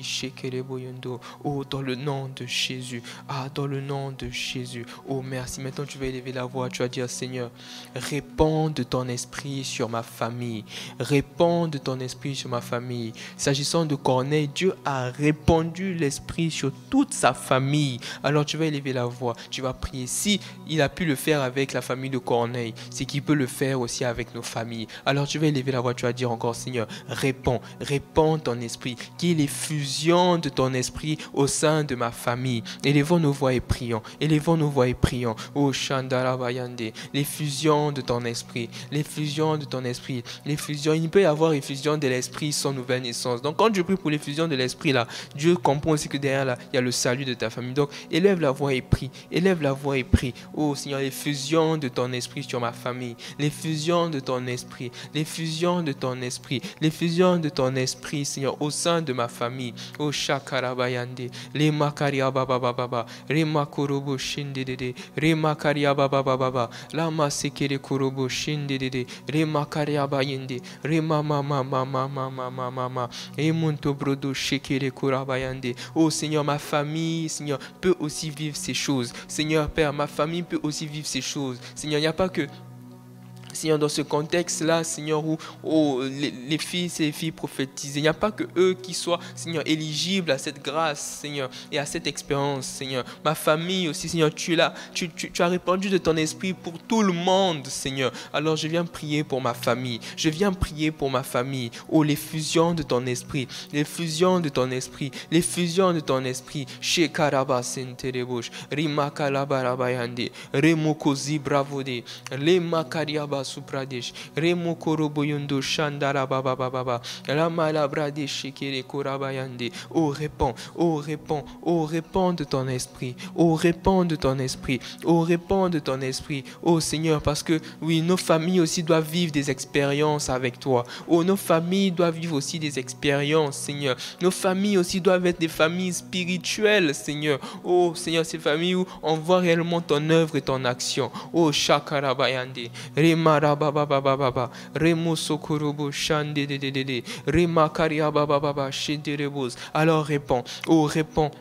Shekere Buyundo, oh dans le nom de Jésus. Ah, dans le nom de Jésus. Oh, merci. Maintenant, tu vas élever la voix. Tu vas dire, Seigneur, répands de ton esprit sur ma famille. Répands de ton esprit sur ma famille. S'agissant de Corneille, Dieu a répandu l'esprit sur toute sa famille. Alors, tu vas élever la voix. Tu vas prier. Si il a pu le faire avec la famille de Corneille, c'est qu'il peut le faire aussi avec nos familles. Alors, tu vas élever la voix. Tu vas dire encore, Seigneur, répands ton esprit. Qu'il y ait l'effusion de ton esprit au sein de ma famille. Élevons nos voix et prions. Élevons nos voix et prions. Oh, Shandarabayande, l'effusion de ton esprit. L'effusion de ton esprit. L'effusion. Il peut y avoir effusion de l'esprit sans nouvelle naissance. Donc, quand je prie pour l'effusion de l'esprit, là, Dieu comprend aussi que derrière, là, il y a le salut de ta famille. Donc, élève la voix et prie. Élève la voix et prie. Oh, Seigneur, l'effusion de ton esprit sur ma famille. L'effusion de ton esprit. L'effusion de ton esprit. L'effusion de ton esprit, Seigneur, au sein de ma famille. Oh, Shakarabayande. Le Makaria Baba Baba. Rema Korobo Shindede. Rema Karia Baba Baba. Lama Sekere Korobo Shindede. Rema Karia Bayende. Rema Mama Mama Mama Mama. Emunto Brodo Shekere Korabayande. Oh, Seigneur, ma famille, Seigneur, peut aussi vivre ces choses. Seigneur, Père, ma famille peut aussi vivre ces choses. Seigneur, il n'y a pas que Seigneur, dans ce contexte-là, Seigneur, où les fils et les filles prophétisent, il n'y a pas que eux qui soient, Seigneur, éligibles à cette grâce, Seigneur, et à cette expérience, Seigneur. Ma famille aussi, Seigneur, tu es là, tu as répandu de ton esprit pour tout le monde, Seigneur. Alors, je viens prier pour ma famille. Je viens prier pour ma famille. Oh, l'effusion de ton esprit, l'effusion de ton esprit, l'effusion de ton esprit. Chez Karaba Senterebouche, Rima Kalabarabayande, Remokozi Bravode, Lema Kariaba Supradesh, Remo Koroboyondo Shandara Baba Baba, Ramala Bradesh Shekere Korabayande. Oh, répands, oh, répands, oh, répands de ton esprit, oh, répands de ton esprit, oh, répands de ton esprit, oh Seigneur, parce que oui, nos familles aussi doivent vivre des expériences avec toi. Oh, nos familles doivent vivre aussi des expériences, Seigneur. Nos familles aussi doivent être des familles spirituelles, Seigneur. Oh, Seigneur, ces familles où on voit réellement ton œuvre et ton action. Oh, Shakarabayande, Remara Baba Baba Baba, Remo Sokorobo Shande de Rema Karia Baba Baba Shederebos. Alors réponds, oh, réponds.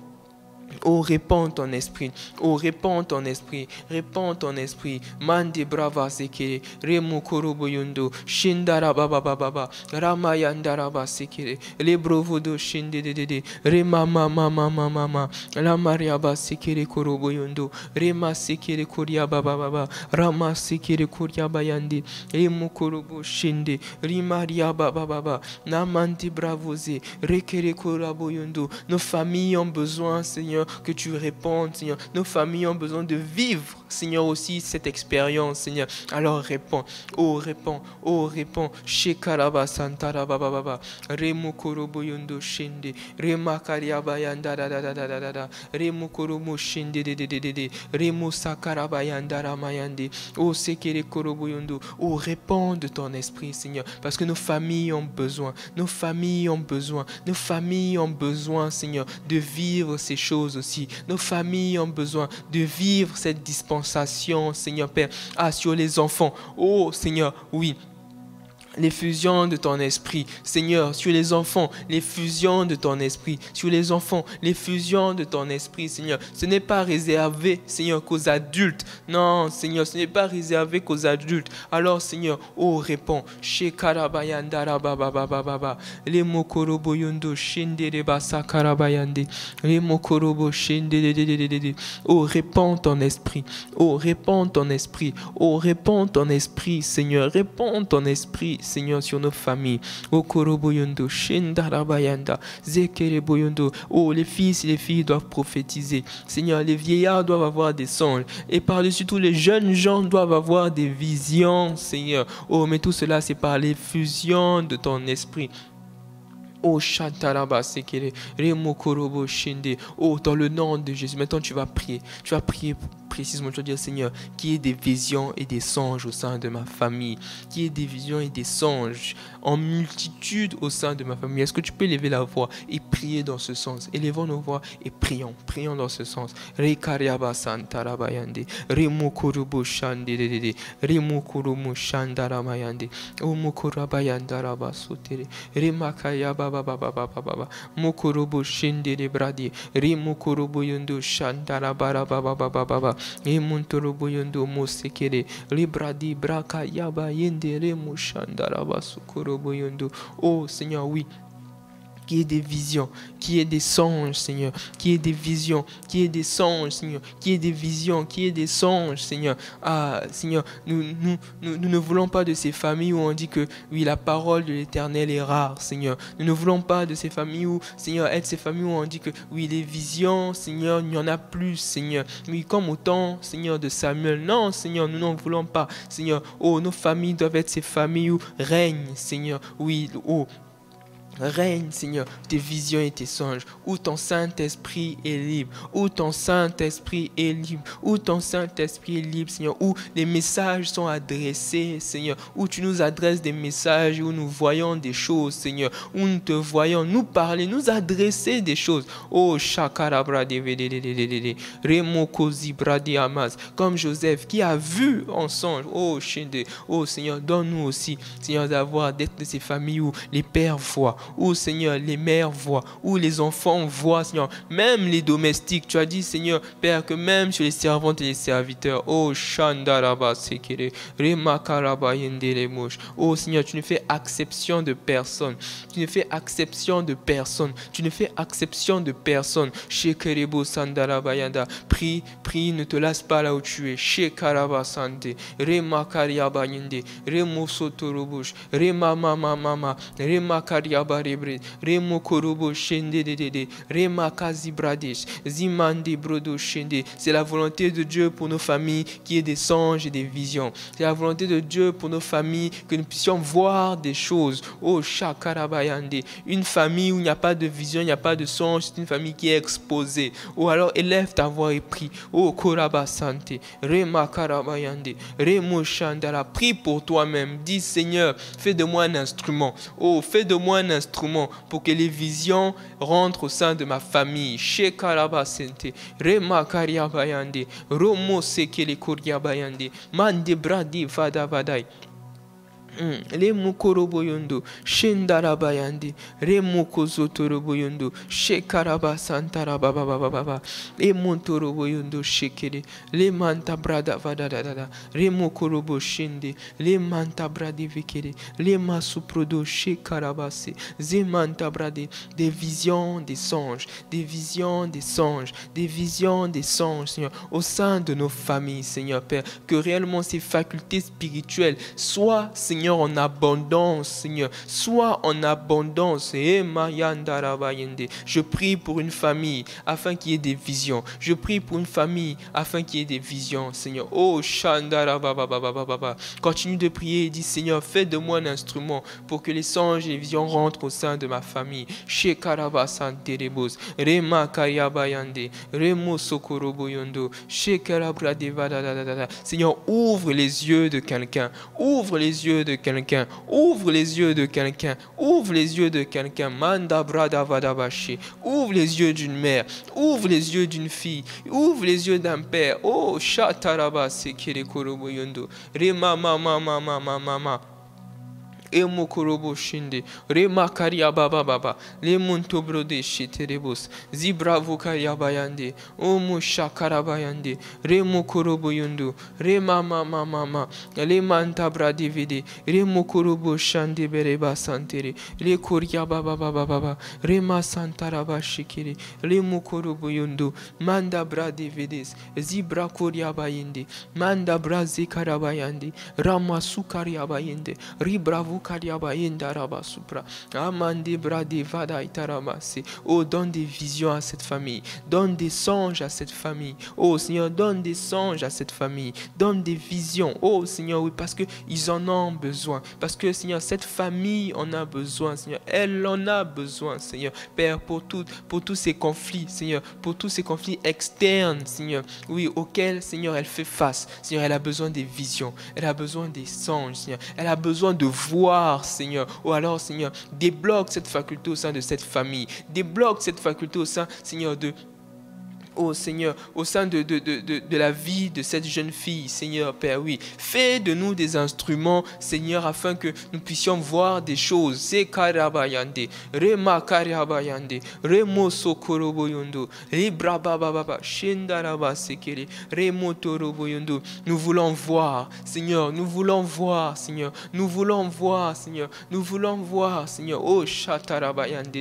Oh, répands ton esprit. Oh, répands ton esprit. Répands ton esprit. Mande brava sekere. Remo koroboyondo. Shindara baba baba. Ramayandara ba sekere. Lebrovodo shinde de. Rema mama mama mama. La maria ba sekere koroboyondo. Rema sekere koria baba baba. Rama sekere koria bayande. Remo korobo shinde. Rimaria baba baba. Namante bravoze. Rekere koraboyondo. Nos familles ont besoin, Seigneur, que tu répondes, Seigneur. Nos familles ont besoin de vivre, Seigneur, aussi cette expérience, Seigneur. Alors réponds, oh réponds, oh réponds. Shekaraba Santara Baba Baba, Remo Koroboyondo Shende, Rema Kariabayanda da da da da da da, Remo Koromo Shende de de de de de, Remo Sakarabayanda Ramayande, oh Sekere Koroboyondo, oh réponds de ton esprit, Seigneur, parce que nos familles ont besoin, nos familles ont besoin, nos familles ont besoin, Seigneur, de vivre ces choses aussi. Nos familles ont besoin de vivre cette dispensation, Seigneur Père. Ah, sur les enfants. Oh, Seigneur, oui. L'effusion de ton esprit, Seigneur, sur les enfants, l'effusion de ton esprit, sur les enfants, l'effusion de ton esprit, Seigneur. Ce n'est pas réservé, Seigneur, qu'aux adultes. Non, Seigneur, ce n'est pas réservé qu'aux adultes. Alors, Seigneur, oh, réponds. Shekarabayandara baba baba baba. Les mokorobo yondo shindere basa karabayande. Les mokorobo shindere. Oh, répands ton esprit. Oh, répands ton esprit. Oh, répands ton esprit, Seigneur. Répands ton esprit, Seigneur, sur nos familles. Oh, Koroboyondo, Shendarabayanda, Zekereboyondo. Oh, les fils et les filles doivent prophétiser. Seigneur, les vieillards doivent avoir des songes. Et par-dessus tout, les jeunes gens doivent avoir des visions, Seigneur. Oh, mais tout cela, c'est par l'effusion de ton esprit. Oh, Chantaraba Sekere, Remo Korobo Shinde. Oh, dans le nom de Jésus. Maintenant, tu vas prier. Tu vas prier précisément, tu vas dire, Seigneur, qu'il y ait des visions et des songes au sein de ma famille, qu'il y ait des visions et des songes en multitude au sein de ma famille. Est-ce que tu peux élever la voix et prier dans ce sens? Élevons nos voix et prions dans ce sens. Rekariaba santarabayande, remukurubu shandede, remukurumu shandaramayande, omukurabayandaraba sotere, remakayaba baba baba baba, mukurubu shindere bradi, remukurubu yundu shandarabara baba baba baba, emunturubu yundu musekere, libradi braka yaba yende remu shandaraba sukurubu yundu. Oh Seigneur, oui. Qu'il y ait des visions, qu'il y ait des songes, Seigneur, qu'il y ait des visions, qu'il y ait des songes, Seigneur, qu'il y ait des visions, qu'il y ait des songes, Seigneur. Ah, Seigneur, nous ne voulons pas de ces familles où on dit que, oui, la parole de l'Éternel est rare, Seigneur. Nous ne voulons pas de ces familles où, Seigneur, être ces familles où on dit que, oui, les visions, Seigneur, il n'y en a plus, Seigneur. Oui, comme au temps, Seigneur, de Samuel. Non, Seigneur, nous n'en voulons pas, Seigneur. Oh, nos familles doivent être ces familles où règne, Seigneur. Oui, oh, règne, Seigneur, tes visions et tes songes, où ton Saint-Esprit est libre, où ton Saint-Esprit est libre, où ton Saint-Esprit est libre, Seigneur, où les messages sont adressés, Seigneur, où tu nous adresses des messages, où nous voyons des choses, Seigneur, où nous te voyons nous parler, nous adresser des choses. Oh, Shakarabra de Remokozi Bradi Amas, comme Joseph qui a vu en songe. Oh, Shinde, oh Seigneur, donne-nous aussi, Seigneur, d'être de ces familles où les pères voient, où, Seigneur, les mères voient, où les enfants voient, Seigneur, même les domestiques. Tu as dit, Seigneur, Père, que même sur les servantes et les serviteurs, oh, Shandaraba Sekere, Remakaraba Yenderemosh, oh, Seigneur, tu ne fais exception de personne. Tu ne fais exception de personne. Tu ne fais exception de personne. Shekerebo Sandaraba Yanda. Prie, prie, ne te lasse pas là où tu es. Shekaraba Sante, Remakariaba Yende, Remosotorobush, Remamamama, Remakariaba Remokorobo Shende de Remakazi Bradesh, Zimande Brodo Shende. C'est la volonté de Dieu pour nos familles qu'il y ait des songes et des visions. C'est la volonté de Dieu pour nos familles que nous puissions voir des choses. Oh Shakarabayande, une famille où il n'y a pas de vision, il n'y a pas de songe, c'est une famille qui est exposée. Oh alors élève ta voix et prie. Oh Koraba Sante, Remakarabayande, Remo Shandara, prie pour toi-même. Dis Seigneur, fais de moi un instrument. Oh, fais de moi un instrument pour que les visions rentrent au sein de ma famille. Shekaraba Sente, Remakariabayande, Romo Sekele Kuriabayande, Mande Bradi Vadavadai. Le mukoroboyondo shendarabayandi remukozotoroboyondo shekaraba santarababababa le montoroboyondo shekere le manta brada vadadada remukorobo shende le manta bradi vikere le masuprodo shekarabase zemanta brade. Des visions, des songes, des visions, des songes, des visions, des songes, Seigneur, au sein de nos familles, Seigneur Père, que réellement ces facultés spirituelles soient, Seigneur, en abondance, Seigneur. Sois en abondance. Je prie pour une famille afin qu'il y ait des visions. Je prie pour une famille afin qu'il y ait des visions, Seigneur. Oh, Shandarabababababa. Continue de prier et dis, Seigneur, fais de moi un instrument pour que les songes et les visions rentrent au sein de ma famille. Shekarabasanterebos. Remakayabayande. Remosokoroboyondo. Shekarabradevadadadada. Seigneur, ouvre les yeux de quelqu'un. Ouvre les yeux de quelqu'un, ouvre les yeux de quelqu'un, ouvre les yeux de quelqu'un, Manda Brada Vadabashi, ouvre les yeux d'une mère, ouvre les yeux d'une fille, ouvre les yeux d'un père. Oh, Shataraba Sekere Koroboyondo, Rema Mama Mama Mama. Emokorobo shinde remakaria baba baba le montobro de shiterebos zibravo kayabayande omo shakarabayande remokorobo yondo remama mama le mantabra divide remokorobo shande bereba santere le koria baba baba baba rema santaraba shikiri le mokorobo yondo manda bra divides zibra koria bayende manda bra zikarabayande rama sukaria bayende ribravo Kariaba Indaraba Supra. Amande Brade Vada Itaramasi. Oh, donne des visions à cette famille. Donne des songes à cette famille. Oh Seigneur, donne des songes à cette famille. Donne des visions. Oh Seigneur, oui, parce qu'ils en ont besoin. Parce que Seigneur, cette famille en a besoin, Seigneur. Elle en a besoin, Seigneur. Père, pour tous ces conflits, Seigneur. Pour tous ces conflits externes, Seigneur. Oui, auxquels, Seigneur, elle fait face. Seigneur, elle a besoin des visions. Elle a besoin des songes, Seigneur. Elle a besoin de voir, Seigneur. Ou alors, Seigneur, débloque cette faculté au sein de cette famille. Débloque cette faculté au sein, Seigneur, oh Seigneur, au sein de la vie de cette jeune fille, Seigneur Père, oui. Fais de nous des instruments, Seigneur, afin que nous puissions voir des choses. C'est Karabayande, Rema Karabayande, Remo Sokoroboyondo, Librabababa, Shendaraba Sekere, Remo Toroboyondo. Nous voulons voir, Seigneur, nous voulons voir, Seigneur, nous voulons voir, Seigneur, nous voulons voir, Seigneur. Oh Shatarabayande,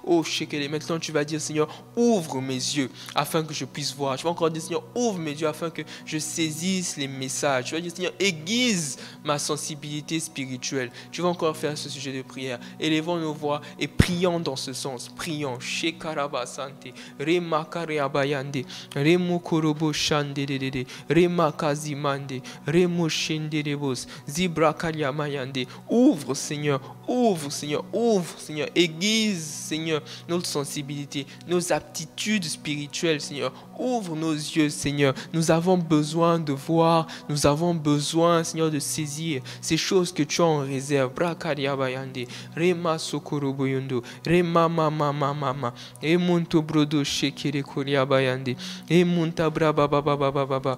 oh Shekele. Maintenant tu vas dire, Seigneur, ouvre mes yeux afin que je puisse voir. Je vais encore dire, Seigneur, ouvre mes yeux afin que je saisisse les messages. Je vais dire, Seigneur, aiguise ma sensibilité spirituelle. Je vais encore faire ce sujet de prière. Élevons nos voix et prions dans ce sens. Prions. Shekarabasante, Remakareabayande, Remokorobo Shandede, Remakazimande, Remoshenderebos, Zibrakaliamayande. Ouvre, Seigneur, ouvre, Seigneur, ouvre, Seigneur. Aiguise, Seigneur, notre sensibilité, nos aptitudes spirituelles, Seigneur. Ouvre nos yeux, Seigneur. Nous avons besoin de voir, nous avons besoin, Seigneur, de saisir ces choses que tu as en réserve. Brakariabayande, Rema Sokoroboyondo, Rema Mama Mama, Emunto Brodo Shekere Koriabayande, Emunta Braba Baba Baba Baba,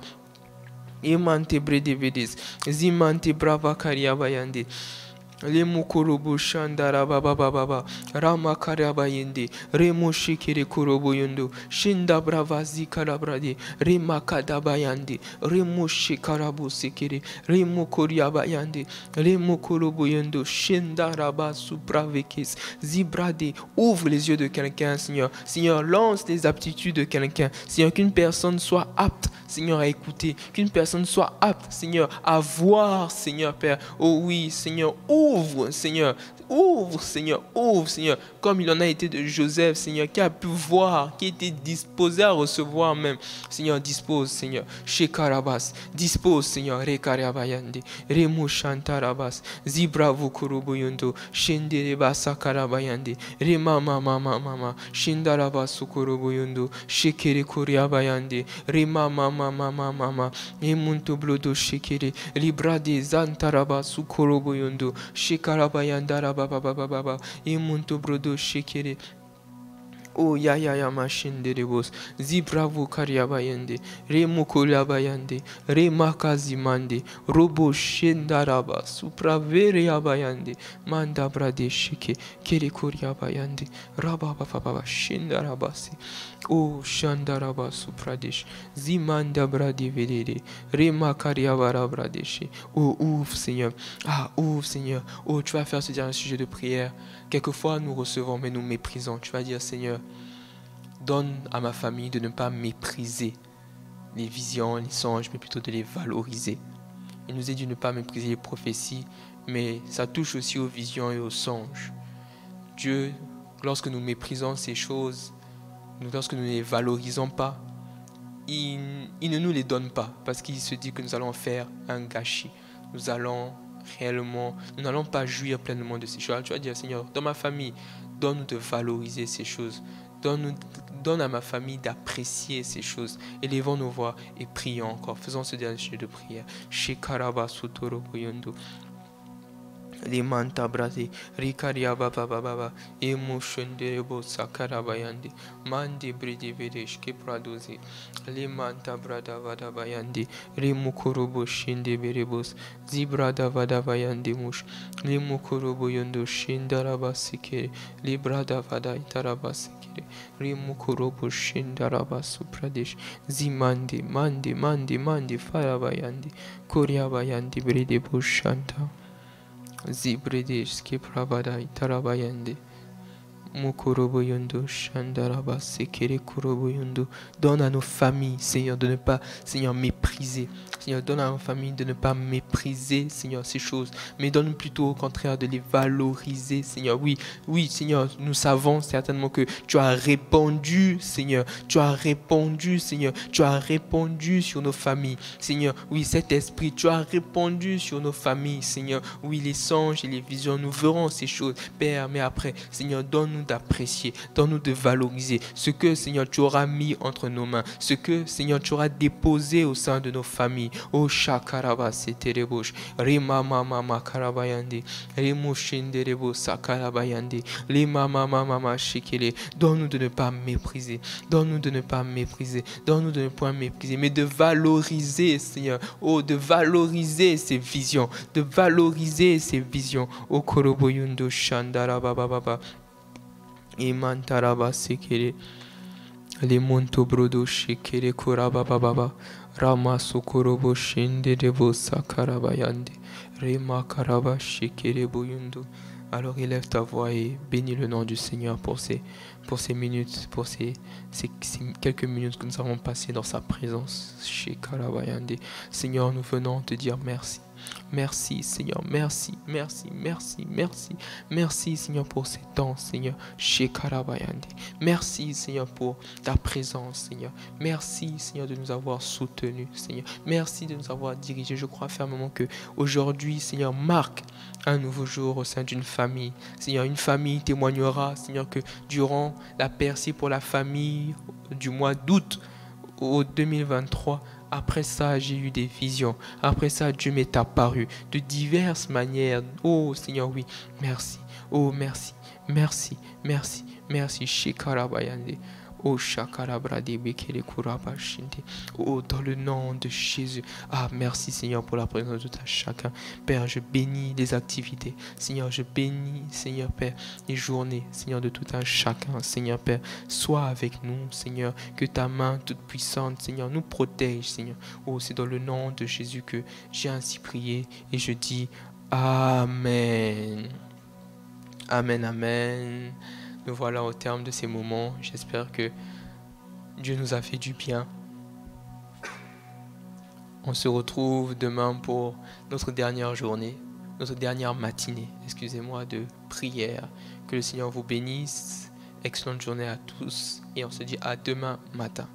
Emante Bredevedes, Zimante Brava Kariabayande. Lemu korobo shandara baba baba rama karabayende remo shikere korobo yondo shinda bravazi karabrade rema kadabayande remo shikarabo sekere remo koriabayande remo korobo yondo shinda raba supravekes zibrade. Ouvre les yeux de quelqu'un, Seigneur. Seigneur, lance les aptitudes de quelqu'un. Seigneur, qu'une personne soit apte, Seigneur, à écouter, qu'une personne soit apte, Seigneur, à voir, Seigneur Père. Oh oui, Seigneur, ouvre, Seigneur, ouvre, Seigneur, ouvre, Seigneur, comme il en a été de Joseph, Seigneur, qui a pu voir, qui était disposé à recevoir même. Seigneur, dispose, Seigneur, chez Karabas, dispose, Seigneur, Rekarabayande, Remo Shantarabas, Zibravo Koroboyondo, Shenderebasa Karabayande, Rema Mama Mama, Shindarabas Koroboyondo, Shekere Koriabayande, Rema Mama Mama, Emunto Blodo Shekere, Libra de Zantarabas Koroboyondo, Shekarabayandara Baba, Emunto Brodo Shekere. Oh ya machine de rebos zibravo kariabayende remukulabayande remakazimande robo shendaraba supravere abayande manda brade shike kerikoriabayande rababa shendarabasi. Oh shandaraba supradesh zimanda brade vedere remakariabara bradesh. Oh ouvre Seigneur, ouvre Seigneur. Oh, tu vas faire ce dernier sujet de prière. Quelquefois nous recevons mais nous méprisons. Tu vas dire, Seigneur, donne à ma famille de ne pas mépriser les visions, les songes, mais plutôt de les valoriser. Il nous est dit de ne pas mépriser les prophéties, mais ça touche aussi aux visions et aux songes. Dieu, lorsque nous méprisons ces choses, lorsque nous ne les valorisons pas, il ne nous les donne pas, parce qu'il se dit que nous allons faire un gâchis. Nous n'allons pas jouir pleinement de ces choses. Tu vas dire, Seigneur, dans ma famille, donne-nous de valoriser ces choses. Donne à ma famille d'apprécier ces choses. Élevons nos voix et prions encore. Faisons ce dernier sujet de prière. Shekaraba Sotoro Boyondo. Limanta brade rikaria baba emotionderebo sakarabayande mande brede vedesh ke pradoze limanta brada vada bayande remukorobo shinde berebos zibrada vada bayande mush limukorobo yondo shindaraba sikere librada vada itaraba sikere remukorobo shindaraba supradesh zimande mande farabayande koriabayande brede bushanta Zibredish Skipravada Tarabayande Mokoroboyondo, Shandaraba, Sekere Koroboyondo. Donne à nos familles, Seigneur, de ne pas, Seigneur, mépriser. Seigneur, donne à nos familles de ne pas mépriser, Seigneur, ces choses. Mais donne plutôt au contraire de les valoriser, Seigneur. Oui, oui, Seigneur, nous savons certainement que tu as répandu, Seigneur. Tu as répandu, Seigneur. Tu as répandu sur nos familles, Seigneur. Oui, cet esprit, tu as répandu sur nos familles, Seigneur. Oui, les songes et les visions, nous verrons ces choses, Père. Mais après, Seigneur, donne-nous d'apprécier, donne-nous de valoriser ce que, Seigneur, tu auras mis entre nos mains, ce que, Seigneur, tu auras déposé au sein de nos familles. Oh, Shakaraba, Seterebosh, Rima Mama Karabayande, Remushinderebo Sakarabayande, Lima Mama Shikele. Donne-nous de ne pas mépriser, donne-nous de ne pas mépriser, donne-nous de ne pas mépriser, mais de valoriser, Seigneur. Oh, de valoriser ces visions, de valoriser ces visions. Oh, Koroboyundo Shandaraba Baba, Imantaraba Sekele. Les monto brodo shikere kuraba baba rama sukorobo shinde debo sakarabayande rema karaba shikere boyundo. Alors élève ta voix et bénis le nom du Seigneur pour ces minutes, pour ces quelques minutes que nous avons passées dans sa présence. Shikarabayande. Seigneur, nous venons te dire merci. Merci Seigneur, merci, merci, merci, merci, merci Seigneur pour ces temps, Seigneur, Shekarabayande. Merci Seigneur pour ta présence, Seigneur. Merci Seigneur de nous avoir soutenus, Seigneur. Merci de nous avoir dirigés. Je crois fermement que aujourd'hui, Seigneur, marque un nouveau jour au sein d'une famille. Seigneur, une famille témoignera, Seigneur, que durant la percée pour la famille du mois d'août au 2023, après ça, j'ai eu des visions. Après ça, Dieu m'est apparu de diverses manières. Oh Seigneur, oui, merci. Oh merci, merci, merci, merci. Shikarabayande. Oh Shakarabrade Bekele Kurabashinde. Oh, dans le nom de Jésus. Ah, merci Seigneur pour la présence de ta chacun. Père, je bénis les activités. Seigneur, je bénis, Seigneur Père, les journées, Seigneur, de tout un chacun. Seigneur Père, sois avec nous, Seigneur. Que ta main toute puissante, Seigneur, nous protège, Seigneur. Oh, c'est dans le nom de Jésus que j'ai ainsi prié et je dis Amen. Amen, amen. Nous voilà au terme de ces moments. J'espère que Dieu nous a fait du bien. On se retrouve demain pour notre dernière journée, notre dernière matinée, excusez-moi, de prière. Que le Seigneur vous bénisse. Excellente journée à tous et on se dit à demain matin.